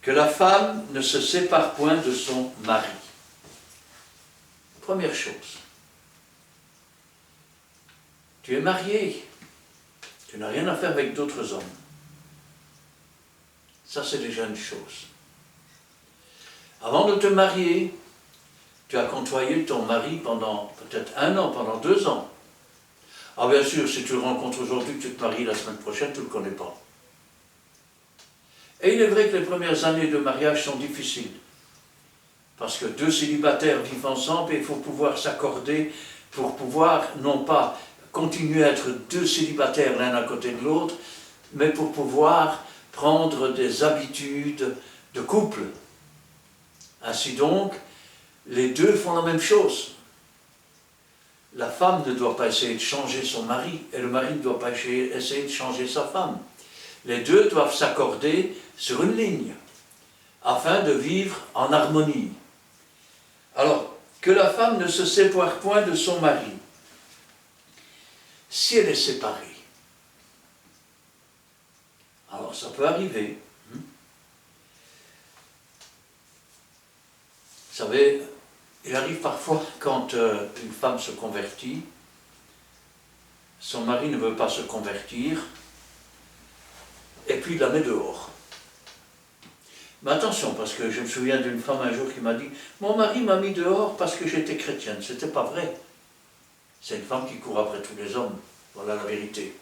Que la femme ne se sépare point de son mari. Première chose. Tu es marié. Tu n'as rien à faire avec d'autres hommes. Ça, c'est déjà une chose. Avant de te marier, tu as côtoyé ton mari pendant peut-être 1 an, pendant 2 ans. Ah bien sûr, si tu le rencontres aujourd'hui, tu te maries la semaine prochaine, tu ne le connais pas. Et il est vrai que les premières années de mariage sont difficiles. Parce que 2 célibataires vivent ensemble et il faut pouvoir s'accorder pour pouvoir, non pas continuer à être 2 célibataires l'un à côté de l'autre, mais pour pouvoir prendre des habitudes de couple. Ainsi donc, les deux font la même chose. La femme ne doit pas essayer de changer son mari, et le mari ne doit pas essayer de changer sa femme. Les deux doivent s'accorder sur une ligne, afin de vivre en harmonie. Alors, que la femme ne se sépare point de son mari. Si elle est séparée, alors ça peut arriver. Vous savez, il arrive parfois quand une femme se convertit, son mari ne veut pas se convertir, et puis il la met dehors. Mais attention, parce que je me souviens d'une femme un jour qui m'a dit « Mon mari m'a mis dehors parce que j'étais chrétienne ». C'était pas vrai. C'est une femme qui court après tous les hommes. Voilà la vérité.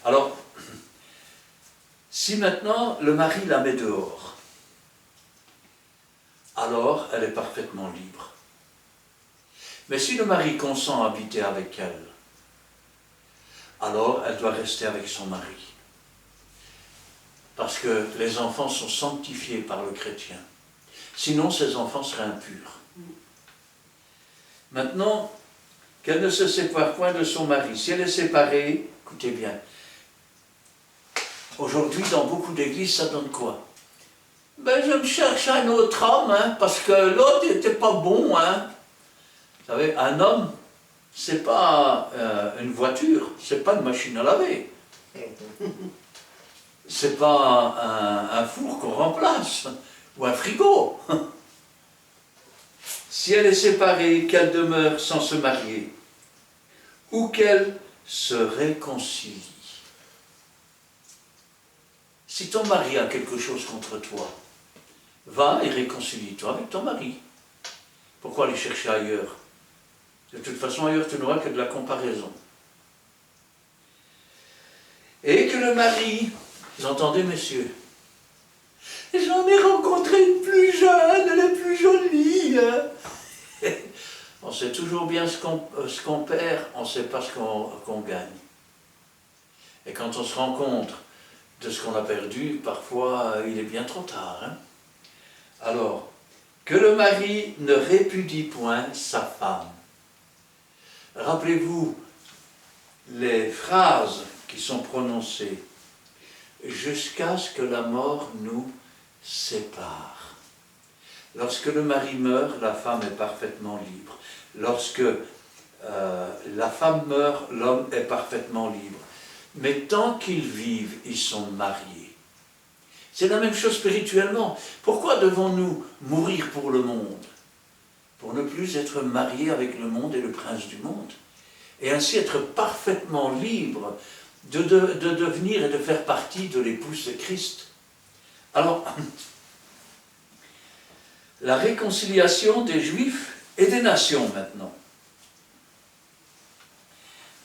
Alors, si maintenant le mari la met dehors, alors elle est parfaitement libre. Mais si le mari consent à habiter avec elle, alors elle doit rester avec son mari. Parce que les enfants sont sanctifiés par le chrétien. Sinon, ces enfants seraient impurs. Maintenant, qu'elle ne se sépare point de son mari. Si elle est séparée, écoutez bien, aujourd'hui, dans beaucoup d'églises, ça donne quoi? Ben, je me cherche un autre homme, hein, parce que l'autre n'était pas bon. Hein. Vous savez, un homme, c'est pas une voiture, c'est pas une machine à laver. C'est pas un four qu'on remplace, ou un frigo. Si elle est séparée, qu'elle demeure sans se marier, ou qu'elle se réconcilie. Si ton mari a quelque chose contre toi, va et réconcilie-toi avec ton mari. Pourquoi aller chercher ailleurs? De toute façon, ailleurs, tu n'auras que de la comparaison. Et que le mari, vous entendez, messieurs, j'en ai rencontré une plus jeune, elle est plus jolie. Hein. On sait toujours bien ce qu'on perd, on ne sait pas ce qu'on gagne. Et quand on se rend compte de ce qu'on a perdu, parfois il est bien trop tard. Hein. Alors, que le mari ne répudie point sa femme. Rappelez-vous les phrases qui sont prononcées jusqu'à ce que la mort nous sépare. Lorsque le mari meurt, la femme est parfaitement libre. Lorsque la femme meurt, l'homme est parfaitement libre. Mais tant qu'ils vivent, ils sont mariés. C'est la même chose spirituellement. Pourquoi devons-nous mourir pour le monde? Pour ne plus être mariés avec le monde et le prince du monde. Et ainsi être parfaitement libre de devenir et de faire partie de l'épouse de Christ. Alors, la réconciliation des Juifs et des nations maintenant.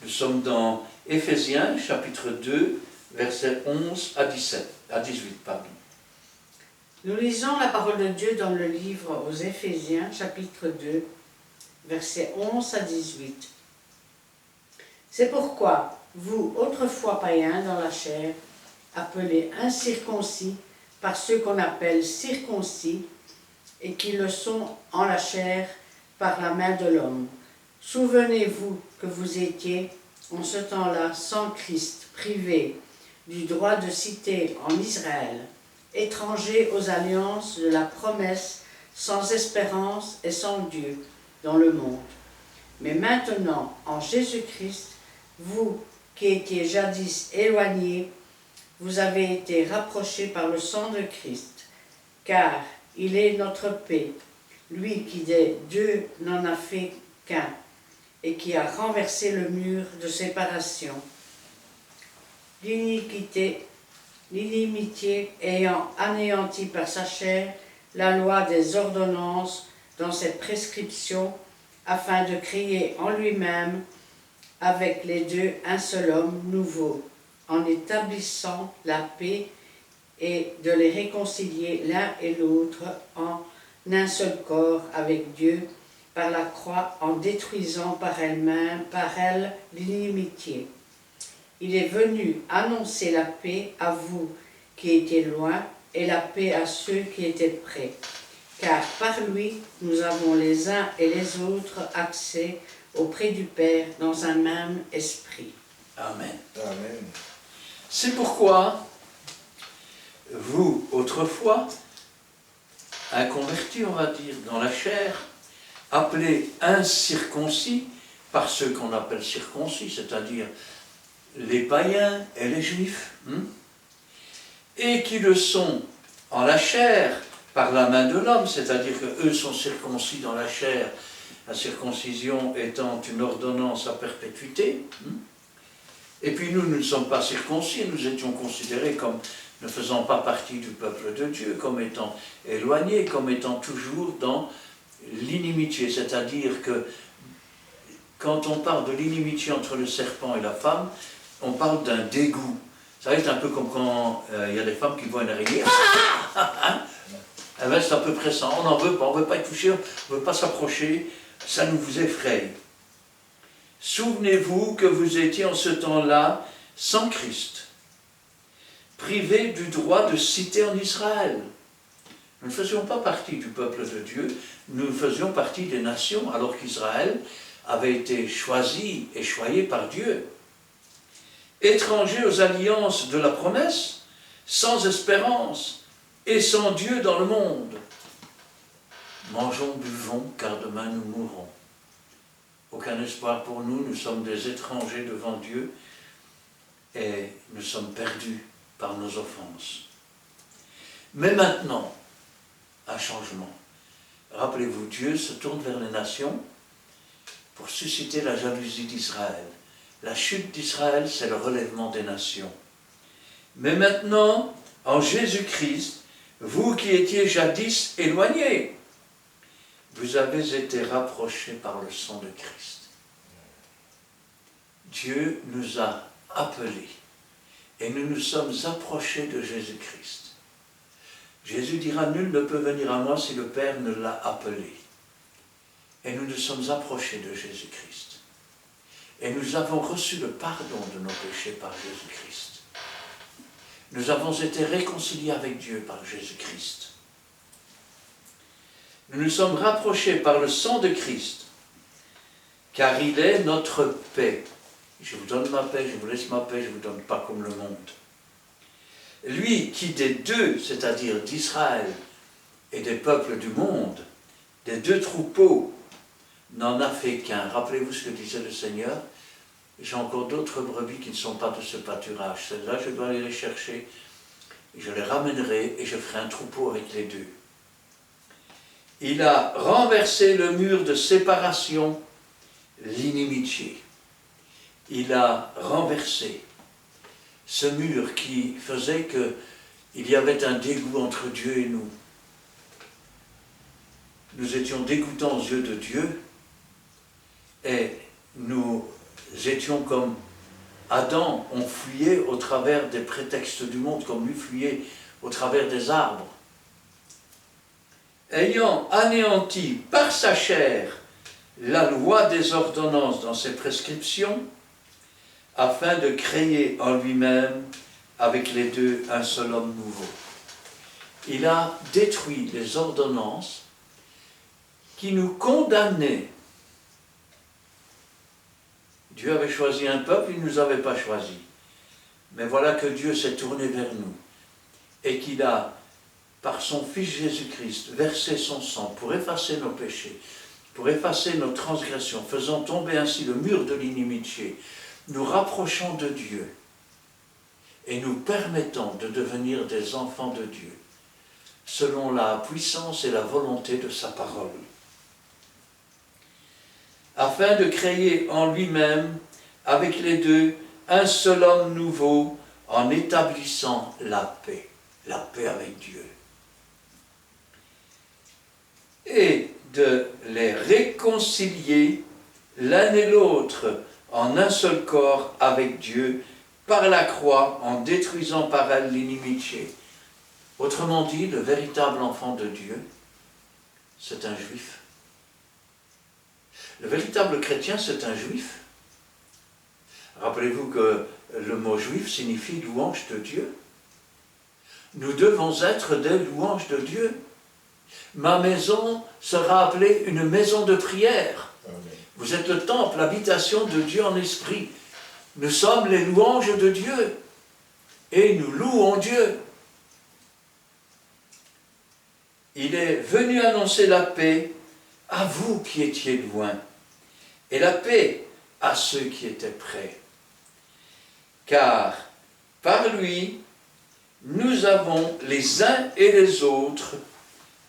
Nous sommes dans Éphésiens, chapitre 2, versets 11 à 18. Pardon. Nous lisons la parole de Dieu dans le livre aux Éphésiens, chapitre 2, versets 11 à 18. C'est pourquoi, vous, autrefois païens dans la chair, appelés incirconcis par ceux qu'on appelle circoncis, et qui le sont en la chair par la main de l'homme. Souvenez-vous que vous étiez, en ce temps-là, sans Christ, privés du droit de cité en Israël, étrangers aux alliances de la promesse, sans espérance et sans Dieu dans le monde. Mais maintenant, en Jésus-Christ, vous qui étiez jadis éloignés, vous avez été rapprochés par le sang de Christ, car il est notre paix, lui qui des deux n'en a fait qu'un, et qui a renversé le mur de séparation. L'inimitié ayant anéanti par sa chair la loi des ordonnances dans ses prescriptions, afin de créer en lui-même avec les deux un seul homme nouveau, en établissant la paix et de les réconcilier l'un et l'autre en un seul corps avec Dieu, par la croix, en détruisant par elle l'inimitié. Il est venu annoncer la paix à vous qui étiez loin et la paix à ceux qui étaient près. Car par lui, nous avons les uns et les autres accès auprès du Père dans un même esprit. Amen. Amen. C'est pourquoi, vous, autrefois, inconvertis, on va dire, dans la chair, appelés incirconcis par ceux qu'on appelle circoncis, c'est-à-dire les païens et les juifs, et qui le sont en la chair par la main de l'homme, c'est-à-dire qu'eux sont circoncis dans la chair, la circoncision étant une ordonnance à perpétuité. Et puis nous ne sommes pas circoncis, nous étions considérés comme ne faisant pas partie du peuple de Dieu, comme étant éloignés, comme étant toujours dans l'inimitié, c'est-à-dire que quand on parle de l'inimitié entre le serpent et la femme, on parle d'un dégoût. Ça c'est un peu comme quand il y a des femmes qui voient une araignée. Eh bien, c'est à peu près ça. On n'en veut pas, on ne veut pas y toucher, on ne veut pas s'approcher, ça nous vous effraie. Souvenez-vous que vous étiez en ce temps-là sans Christ, privés du droit de cité en Israël. Nous ne faisions pas partie du peuple de Dieu, nous faisions partie des nations, alors qu'Israël avait été choisi et choyé par Dieu. Étrangers aux alliances de la promesse, sans espérance et sans Dieu dans le monde. Mangeons, buvons, car demain nous mourrons. Aucun espoir pour nous, nous sommes des étrangers devant Dieu et nous sommes perdus par nos offenses. Mais maintenant, un changement. Rappelez-vous, Dieu se tourne vers les nations pour susciter la jalousie d'Israël. La chute d'Israël, c'est le relèvement des nations. Mais maintenant, en Jésus-Christ, vous qui étiez jadis éloignés, vous avez été rapprochés par le sang de Christ. Dieu nous a appelés et nous nous sommes approchés de Jésus-Christ. Jésus dira, nul ne peut venir à moi si le Père ne l'a appelé. Et nous nous sommes approchés de Jésus-Christ. Et nous avons reçu le pardon de nos péchés par Jésus-Christ. Nous avons été réconciliés avec Dieu par Jésus-Christ. Nous nous sommes rapprochés par le sang de Christ, car il est notre paix. Je vous donne ma paix, je vous laisse ma paix, je ne vous donne pas comme le monde. Lui qui des deux, c'est-à-dire d'Israël et des peuples du monde, des deux troupeaux, n'en a fait qu'un. Rappelez-vous ce que disait le Seigneur, j'ai encore d'autres brebis qui ne sont pas de ce pâturage. Celles-là, je dois aller les chercher, je les ramènerai et je ferai un troupeau avec les deux. Il a renversé le mur de séparation, l'inimitié. Il a renversé ce mur qui faisait qu'il y avait un dégoût entre Dieu et nous. Nous étions dégoûtants aux yeux de Dieu et nous étions comme Adam, on fuyait au travers des prétextes du monde, comme lui fuyait au travers des arbres. Ayant anéanti par sa chair la loi des ordonnances dans ses prescriptions, afin de créer en lui-même, avec les deux, un seul homme nouveau. Il a détruit les ordonnances qui nous condamnaient. Dieu avait choisi un peuple, il ne nous avait pas choisi. Mais voilà que Dieu s'est tourné vers nous et qu'il a, par son Fils Jésus-Christ, versé son sang pour effacer nos péchés, pour effacer nos transgressions, faisant tomber ainsi le mur de l'inimitié, nous rapprochant de Dieu et nous permettant de devenir des enfants de Dieu, selon la puissance et la volonté de sa parole. Afin de créer en lui-même, avec les deux, un seul homme nouveau, en établissant la paix avec Dieu. Et de les réconcilier l'un et l'autre en un seul corps avec Dieu, par la croix, en détruisant par elle l'inimitié. Autrement dit, le véritable enfant de Dieu, c'est un juif. Le véritable chrétien, c'est un juif. Rappelez-vous que le mot juif signifie louange de Dieu. Nous devons être des louanges de Dieu. Ma maison sera appelée une maison de prière. Amen. Vous êtes le temple, l'habitation de Dieu en esprit. Nous sommes les louanges de Dieu. Et nous louons Dieu. Il est venu annoncer la paix à vous qui étiez loin, et la paix à ceux qui étaient près. Car par lui, nous avons les uns et les autres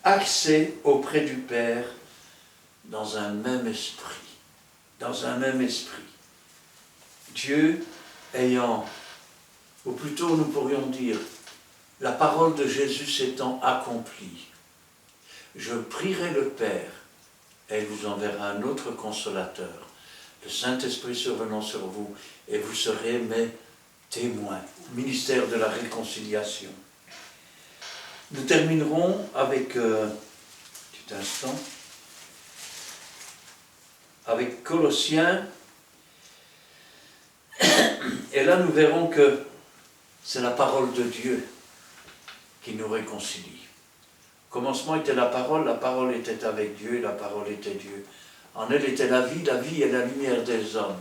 accès auprès du Père dans un même esprit. Dans un même esprit. Dieu ayant, ou plutôt nous pourrions dire, la parole de Jésus s'étant accomplie, je prierai le Père et il vous enverra un autre consolateur, le Saint-Esprit survenant sur vous, et vous serez mes témoins. Ministère de la réconciliation. Nous terminerons avec, petit instant, avec Colossiens, et là nous verrons que c'est la parole de Dieu qui nous réconcilie. Au commencement était la parole était avec Dieu, et la parole était Dieu. En elle était la vie est la lumière des hommes.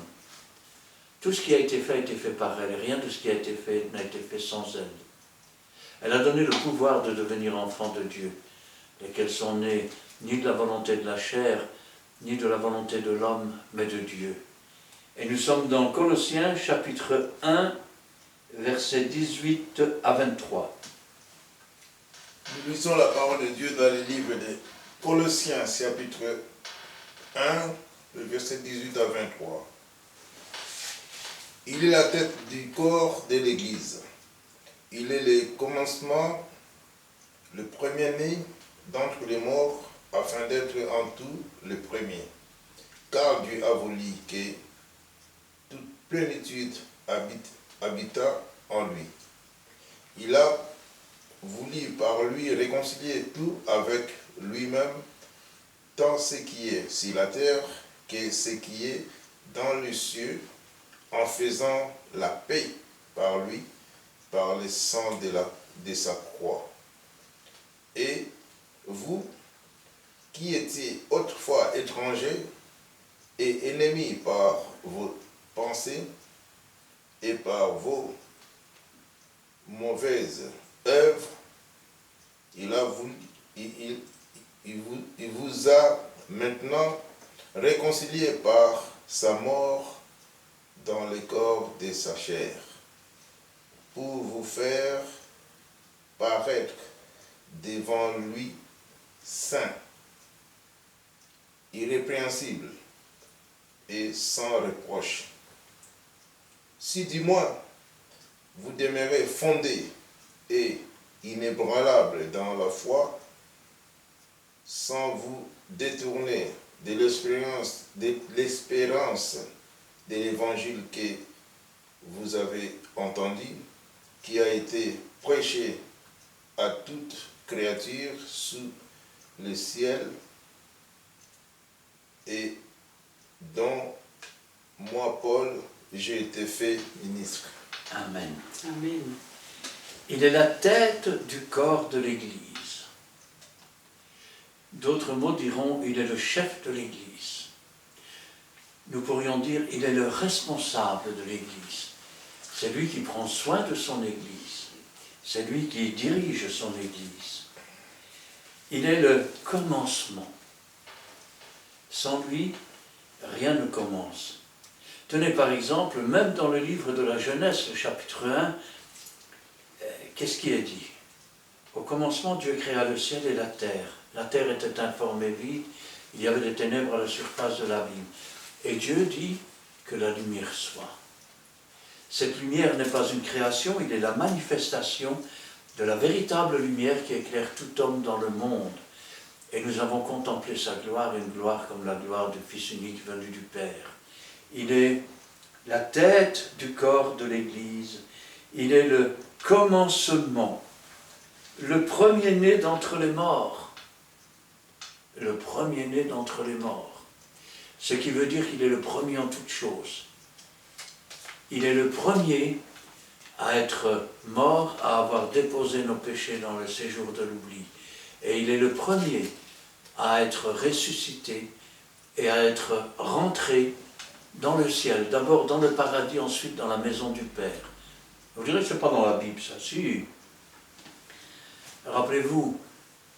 Tout ce qui a été fait par elle, et rien de ce qui a été fait n'a été fait sans elle. Elle a donné le pouvoir de devenir enfants de Dieu, lesquels sont nés ni de la volonté de la chair, ni de la volonté de l'homme, mais de Dieu. Et nous sommes dans Colossiens, chapitre 1, versets 18 à 23. Nous lisons la parole de Dieu dans le livre de Colossiens, chapitre 1, le verset 18 à 23. Il est la tête du corps de l'Église. Il est le commencement, le premier-né d'entre les morts, afin d'être en tout le premier. Car Dieu a voulu que toute plénitude habita en lui. Il a voulu par lui réconcilier tout avec lui-même, tant ce qui est sur la terre que ce qui est dans les cieux, en faisant la paix par lui, par le sang de sa croix. Et vous, qui étiez autrefois étrangers et ennemis par vos pensées et par vos mauvaises œuvres, il vous a maintenant réconciliés par sa mort dans le corps de sa chair, pour vous faire paraître devant lui saint, irrépréhensible et sans reproche. Si du moins vous demeurez fondés et inébranlables dans la foi, sans vous détourner de l'espérance de l'évangile que vous avez entendu, qui a été prêché à toute créature sous le ciel, et dont moi, Paul, j'ai été fait ministre. Amen. Amen. Il est la tête du corps de l'Église. D'autres mots diront, il est le chef de l'Église. Nous pourrions dire, il est le responsable de l'Église. C'est lui qui prend soin de son Église. C'est lui qui dirige son Église. Il est le commencement. Sans lui, rien ne commence. Tenez par exemple, même dans le livre de la Genèse, le chapitre 1, qu'est-ce qui est dit? Au commencement, Dieu créa le ciel et la terre. La terre était informe et vide, il y avait des ténèbres à la surface de l'abîme. Et Dieu dit que la lumière soit. Cette lumière n'est pas une création, il est la manifestation de la véritable lumière qui éclaire tout homme dans le monde. Et nous avons contemplé sa gloire, une gloire comme la gloire du Fils unique venu du Père. Il est la tête du corps de l'Église. Il est le commencement, le premier-né d'entre les morts. Le premier-né d'entre les morts. Ce qui veut dire qu'il est le premier en toutes choses. Il est le premier à être mort, à avoir déposé nos péchés dans le séjour de l'oubli. Et il est le premier à être ressuscité et à être rentré dans le ciel. D'abord dans le paradis, ensuite dans la maison du Père. Vous direz que ce n'est pas dans la Bible, ça, si. Rappelez-vous,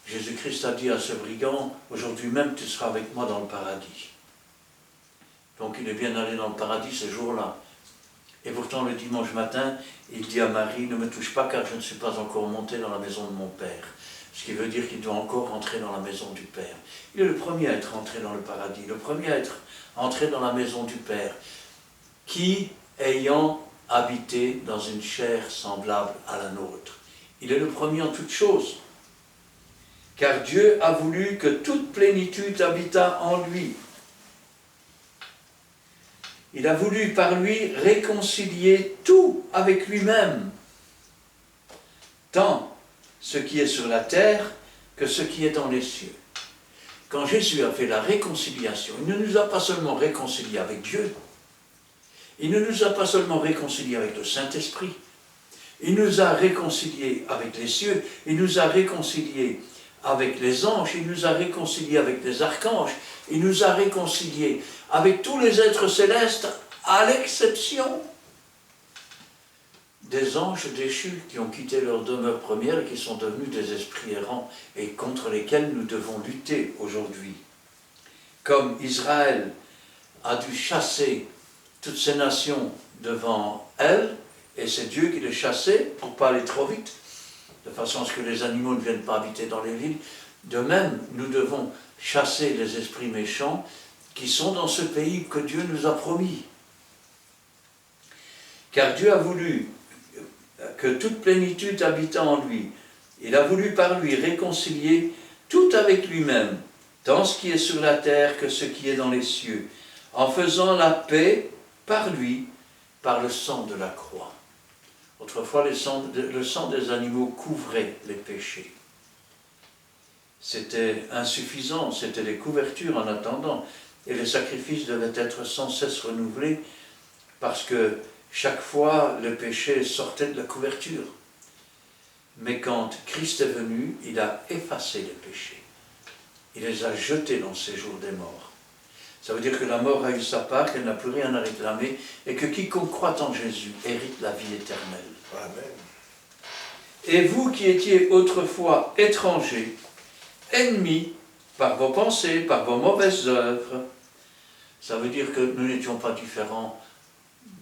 Jésus-Christ a dit à ce brigand, aujourd'hui même tu seras avec moi dans le paradis. Donc il est bien allé dans le paradis ce jour-là. Et pourtant le dimanche matin, il dit à Marie, ne me touche pas car je ne suis pas encore monté dans la maison de mon Père. Ce qui veut dire qu'il doit encore rentrer dans la maison du Père. Il est le premier à être entré dans le paradis, le premier à être entré dans la maison du Père, qui, ayant habité dans une chair semblable à la nôtre, il est le premier en toutes choses. Car Dieu a voulu que toute plénitude habitât en lui. Il a voulu par lui réconcilier tout avec lui-même, tant ce qui est sur la terre que ce qui est dans les cieux. Quand Jésus a fait la réconciliation, il ne nous a pas seulement réconciliés avec Dieu, il ne nous a pas seulement réconciliés avec le Saint-Esprit, il nous a réconciliés avec les cieux, il nous a réconciliés avec les anges, il nous a réconciliés avec les archanges, il nous a réconciliés avec tous les êtres célestes, à l'exception des anges déchus qui ont quitté leur demeure première et qui sont devenus des esprits errants et contre lesquels nous devons lutter aujourd'hui. Comme Israël a dû chasser toutes ces nations devant elle, et c'est Dieu qui les chassait pour ne pas aller trop vite, de façon à ce que les animaux ne viennent pas habiter dans les villes. De même, nous devons chasser les esprits méchants qui sont dans ce pays que Dieu nous a promis. Car Dieu a voulu que toute plénitude habitant en lui. Il a voulu par lui réconcilier tout avec lui-même, tant ce qui est sur la terre que ce qui est dans les cieux, en faisant la paix par lui, par le sang de la croix. Autrefois, le sang des animaux couvrait les péchés. C'était insuffisant, c'était des couvertures en attendant, et les sacrifices devaient être sans cesse renouvelés, parce que chaque fois, le péché sortait de la couverture. Mais quand Christ est venu, il a effacé les péchés. Il les a jetés dans le séjour des morts. Ça veut dire que la mort a eu sa part, qu'elle n'a plus rien à réclamer, et que quiconque croit en Jésus hérite la vie éternelle. Amen. Et vous qui étiez autrefois étrangers, ennemis par vos pensées, par vos mauvaises œuvres, ça veut dire que nous n'étions pas différents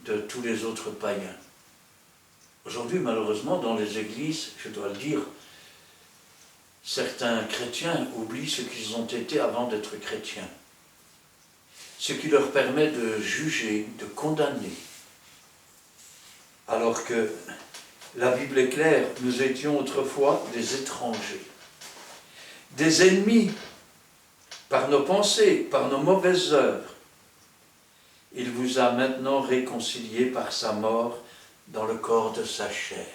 de tous les autres païens. Aujourd'hui, malheureusement, dans les églises, je dois le dire, certains chrétiens oublient ce qu'ils ont été avant d'être chrétiens. Ce qui leur permet de juger, de condamner. Alors que la Bible est claire, nous étions autrefois des étrangers, des ennemis par nos pensées, par nos mauvaises œuvres. Il vous a maintenant réconciliés par sa mort dans le corps de sa chair.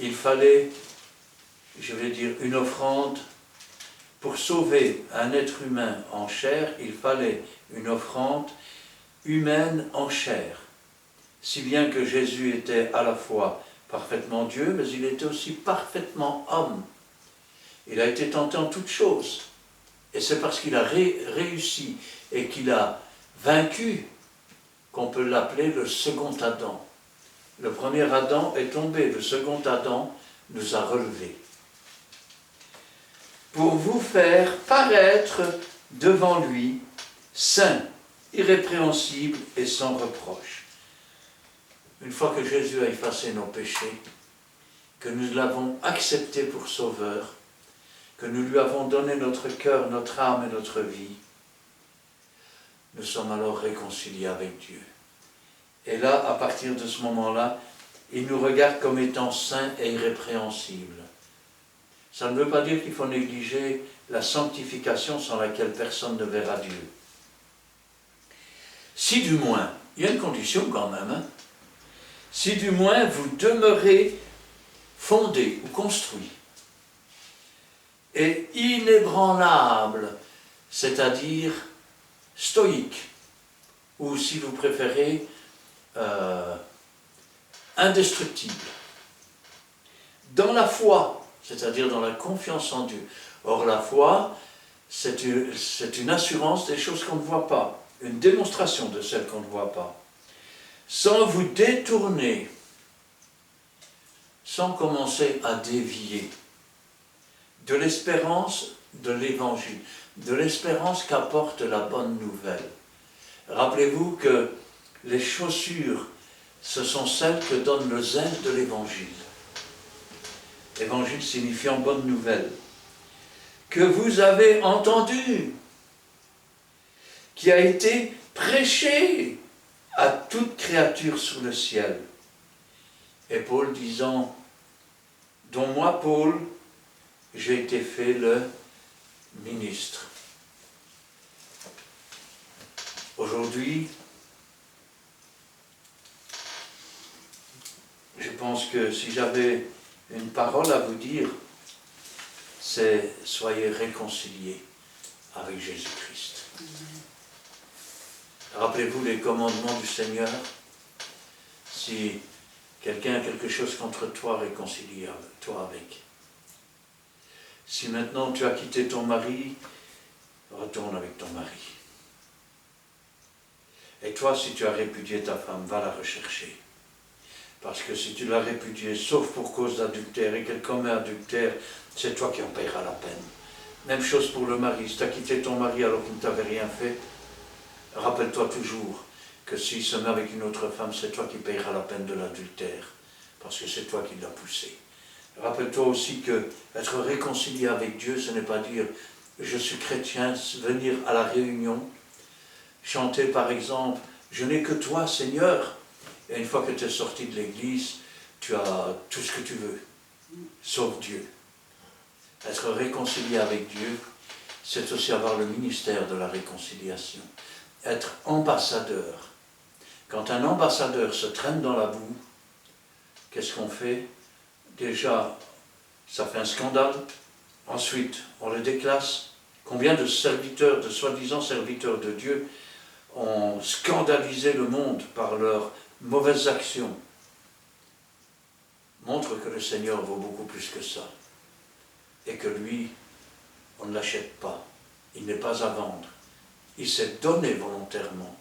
Il fallait, je vais dire, une offrande. Pour sauver un être humain en chair, il fallait une offrande humaine en chair. Si bien que Jésus était à la fois parfaitement Dieu, mais il était aussi parfaitement homme. Il a été tenté en toutes choses. Et c'est parce qu'il a réussi et qu'il a vaincu qu'on peut l'appeler le second Adam. Le premier Adam est tombé, le second Adam nous a relevés. Pour vous faire paraître devant lui, saint, irrépréhensible et sans reproche. Une fois que Jésus a effacé nos péchés, que nous l'avons accepté pour sauveur, que nous lui avons donné notre cœur, notre âme et notre vie, nous sommes alors réconciliés avec Dieu. Et là, à partir de ce moment-là, il nous regarde comme étant saints et irrépréhensibles. Ça ne veut pas dire qu'il faut négliger la sanctification sans laquelle personne ne verra Dieu. Si du moins, il y a une condition quand même, hein, si du moins vous demeurez fondés ou construits et inébranlables, c'est-à-dire stoïques, ou si vous préférez, indestructibles, dans la foi, c'est-à-dire dans la confiance en Dieu. Or, la foi, c'est une assurance des choses qu'on ne voit pas, une démonstration de celles qu'on ne voit pas. Sans vous détourner, sans commencer à dévier de l'espérance de l'Évangile, de l'espérance qu'apporte la bonne nouvelle. Rappelez-vous que les chaussures, ce sont celles que donne le zèle de l'Évangile. Évangile signifiant bonne nouvelle, que vous avez entendu, qui a été prêché à toute créature sous le ciel. Et Paul disant, dont moi, Paul, j'ai été fait le ministre. Aujourd'hui, je pense que si j'avais une parole à vous dire, c'est soyez réconciliés avec Jésus-Christ. Rappelez-vous les commandements du Seigneur. Si quelqu'un a quelque chose contre toi, réconcilie-toi avec. Si maintenant tu as quitté ton mari, retourne avec ton mari. Et toi, si tu as répudié ta femme, va la rechercher. Parce que si tu l'as répudiée, sauf pour cause d'adultère, et qu'elle commet adultère, c'est toi qui en paieras la peine. Même chose pour le mari. Si tu as quitté ton mari alors qu'il ne t'avait rien fait, rappelle-toi toujours que s'il se met avec une autre femme, c'est toi qui paieras la peine de l'adultère. Parce que c'est toi qui l'as poussé. Rappelle-toi aussi que être réconcilié avec Dieu, ce n'est pas dire « je suis chrétien », venir à la réunion, chanter par exemple « je n'ai que toi, Seigneur », Et une fois que tu es sorti de l'église, tu as tout ce que tu veux, sauf Dieu. Être réconcilié avec Dieu, c'est aussi avoir le ministère de la réconciliation. Être ambassadeur. Quand un ambassadeur se traîne dans la boue, qu'est-ce qu'on fait? Déjà, ça fait un scandale. Ensuite, on le déclasse. Combien de serviteurs, de soi-disant serviteurs de Dieu, ont scandalisé le monde par leurs mauvaises actions? Montre que le Seigneur vaut beaucoup plus que ça. Et que lui, on ne l'achète pas. Il n'est pas à vendre. Il s'est donné volontairement.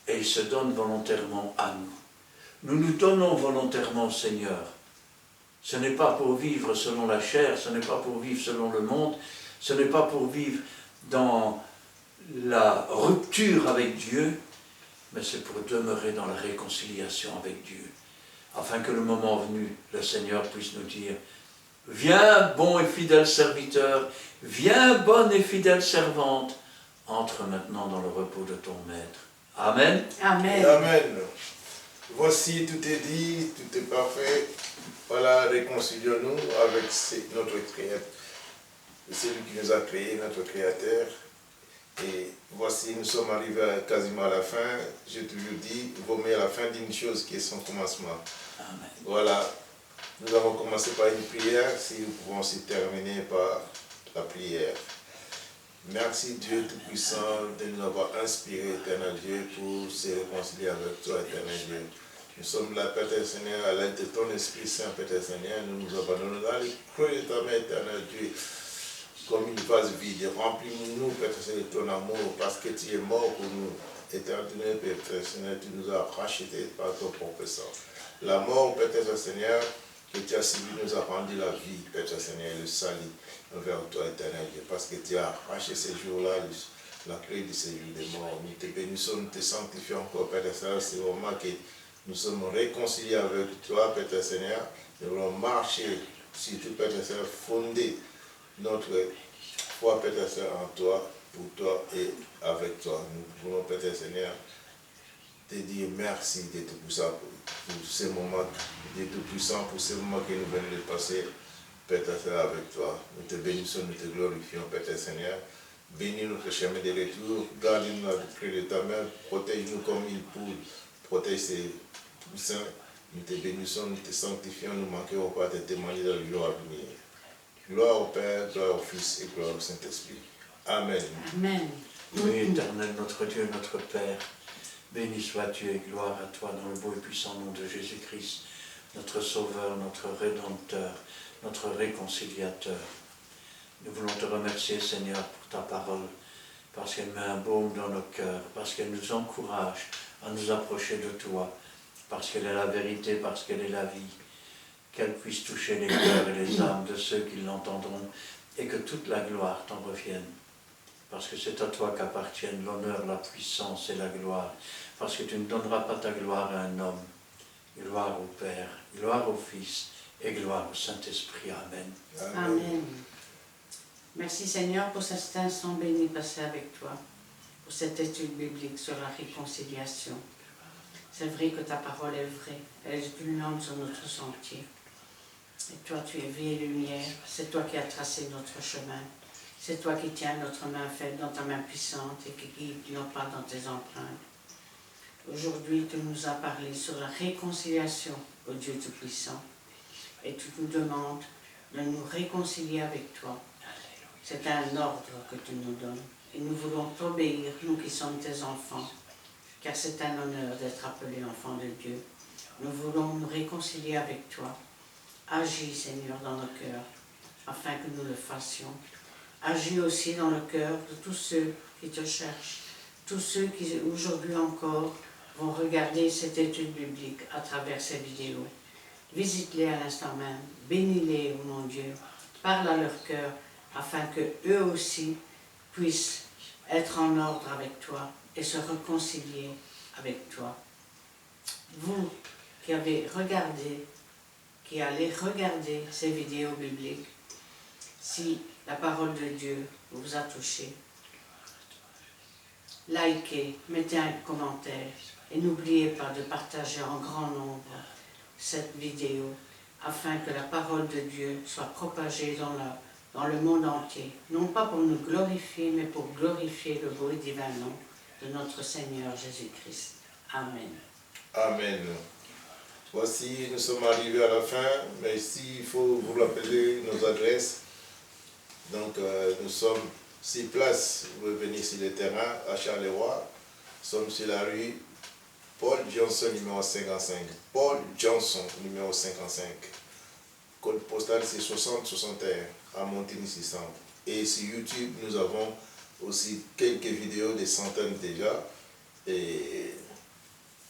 Et il se donne volontairement à nous. Nous nous donnons volontairement au Seigneur. Ce n'est pas pour vivre selon la chair, ce n'est pas pour vivre selon le monde, ce n'est pas pour vivre dans la rupture avec Dieu, mais c'est pour demeurer dans la réconciliation avec Dieu. Afin que le moment venu, le Seigneur puisse nous dire: viens, bon et fidèle serviteur, viens, bonne et fidèle servante, entre maintenant dans le repos de ton Maître. Amen. Amen. Amen. Voici, tout est dit, tout est parfait. Voilà, réconcilions-nous avec notre Créateur. Celui qui nous a créé, notre Créateur. Et voici, nous sommes arrivés quasiment à la fin. J'ai toujours dit, il vaut mieux la fin d'une chose qui est son commencement. Amen. Voilà, nous avons commencé par une prière, si nous pouvons aussi terminer par la prière. Merci Dieu Tout-Puissant de nous avoir inspiré, éternel Dieu, pour se réconcilier avec toi, éternel Dieu. Nous sommes là, Père Seigneur, à l'aide de ton Esprit Saint, Père Seigneur, nous nous abandonnons dans les creux de ta main, éternel Dieu, comme une vase vide. Remplis-nous, Père Seigneur, de ton amour, parce que tu es mort pour nous. Éternel Père Seigneur, tu nous as rachetés par ton propre sang. La mort, Père Seigneur, que tu as subi nous a rendu la vie, Père Seigneur, le salut envers toi, éternel Dieu, parce que tu as arraché ces jours-là, la clé de ces jours des morts. Nous te bénissons, nous te sanctifions encore, Père Seigneur, c'est le moment que nous sommes réconciliés avec toi, Père Seigneur. Nous voulons marcher, surtout, Père Seigneur, fonder notre foi, Père Seigneur, en toi, pour toi et avec toi. Nous voulons, Père Seigneur, te dire merci de Tout-Puissant pour ces moments de Tout-Puissant, pour ces moments que nous venons de passer, Père Seigneur, avec toi. Nous te bénissons, nous te glorifions, Père Seigneur. Bénis notre chemin de retour, garde-nous dans le creux de ta main, protège-nous comme une poule, protège ces poussins. Nous te bénissons, nous te sanctifions, nous ne manquerons pas de témoigner dans le jour à venir. Gloire au Père, gloire au Fils et gloire au Saint-Esprit. Amen. Amen. Oui, éternel, notre Dieu, notre Père, béni sois-tu et gloire à toi dans le beau et puissant nom de Jésus-Christ, notre Sauveur, notre Rédempteur, notre Réconciliateur. Nous voulons te remercier, Seigneur, pour ta parole, parce qu'elle met un baume dans nos cœurs, parce qu'elle nous encourage à nous approcher de toi, parce qu'elle est la vérité, parce qu'elle est la vie. Qu'elle puisse toucher les cœurs et les âmes de ceux qui l'entendront, et que toute la gloire t'en revienne. Parce que c'est à toi qu'appartiennent l'honneur, la puissance et la gloire. Parce que tu ne donneras pas ta gloire à un homme. Gloire au Père, gloire au Fils et gloire au Saint-Esprit. Amen. Amen. Merci Seigneur pour cet instant béni passé avec toi, pour cette étude biblique sur la réconciliation. C'est vrai que ta parole est vraie, elle est une lampe sur notre sentier. Et toi tu es vie et lumière, c'est toi qui as tracé notre chemin. C'est toi qui tiens notre main faible dans ta main puissante et qui guide nos pas dans tes empreintes. Aujourd'hui, tu nous as parlé sur la réconciliation au Dieu Tout-Puissant. Et tu nous demandes de nous réconcilier avec toi. C'est un ordre que tu nous donnes. Et nous voulons t'obéir, nous qui sommes tes enfants, car c'est un honneur d'être appelé enfant de Dieu. Nous voulons nous réconcilier avec toi. Agis, Seigneur, dans nos cœurs, afin que nous le fassions. Agis aussi dans le cœur de tous ceux qui te cherchent, tous ceux qui aujourd'hui encore vont regarder cette étude biblique à travers ces vidéos. Visite-les à l'instant même, bénis-les au nom de Dieu, parle à leur cœur afin que eux aussi puissent être en ordre avec toi et se réconcilier avec toi. Vous qui avez regardé, qui allez regarder ces vidéos bibliques, si la parole de Dieu vous a touché, likez, mettez un commentaire, Et n'oubliez pas de partager en grand nombre cette vidéo afin que la parole de Dieu soit propagée dans le monde entier. Non pas pour nous glorifier, mais pour glorifier le beau et divin nom de notre Seigneur Jésus-Christ. Amen. Amen. Voici, nous sommes arrivés à la fin, mais ici, il faut vous rappeler nos adresses. Donc, nous sommes 6 places. Vous pouvez venir sur le terrain à Charleroi. Nous sommes sur la rue Paul Johnson, numéro 55. Paul Johnson, numéro 55. Code postal, c'est 6061 à Montigny-600. Et sur YouTube, nous avons aussi quelques vidéos, des centaines déjà, et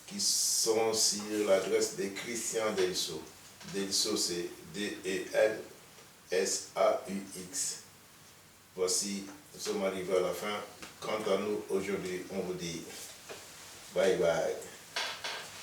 qui sont sur l'adresse de Christian Delso. Delso, c'est D-E-L-S-A-U-X. Voici, nous sommes arrivés à la fin. Quant à nous, aujourd'hui, on vous dit bye bye.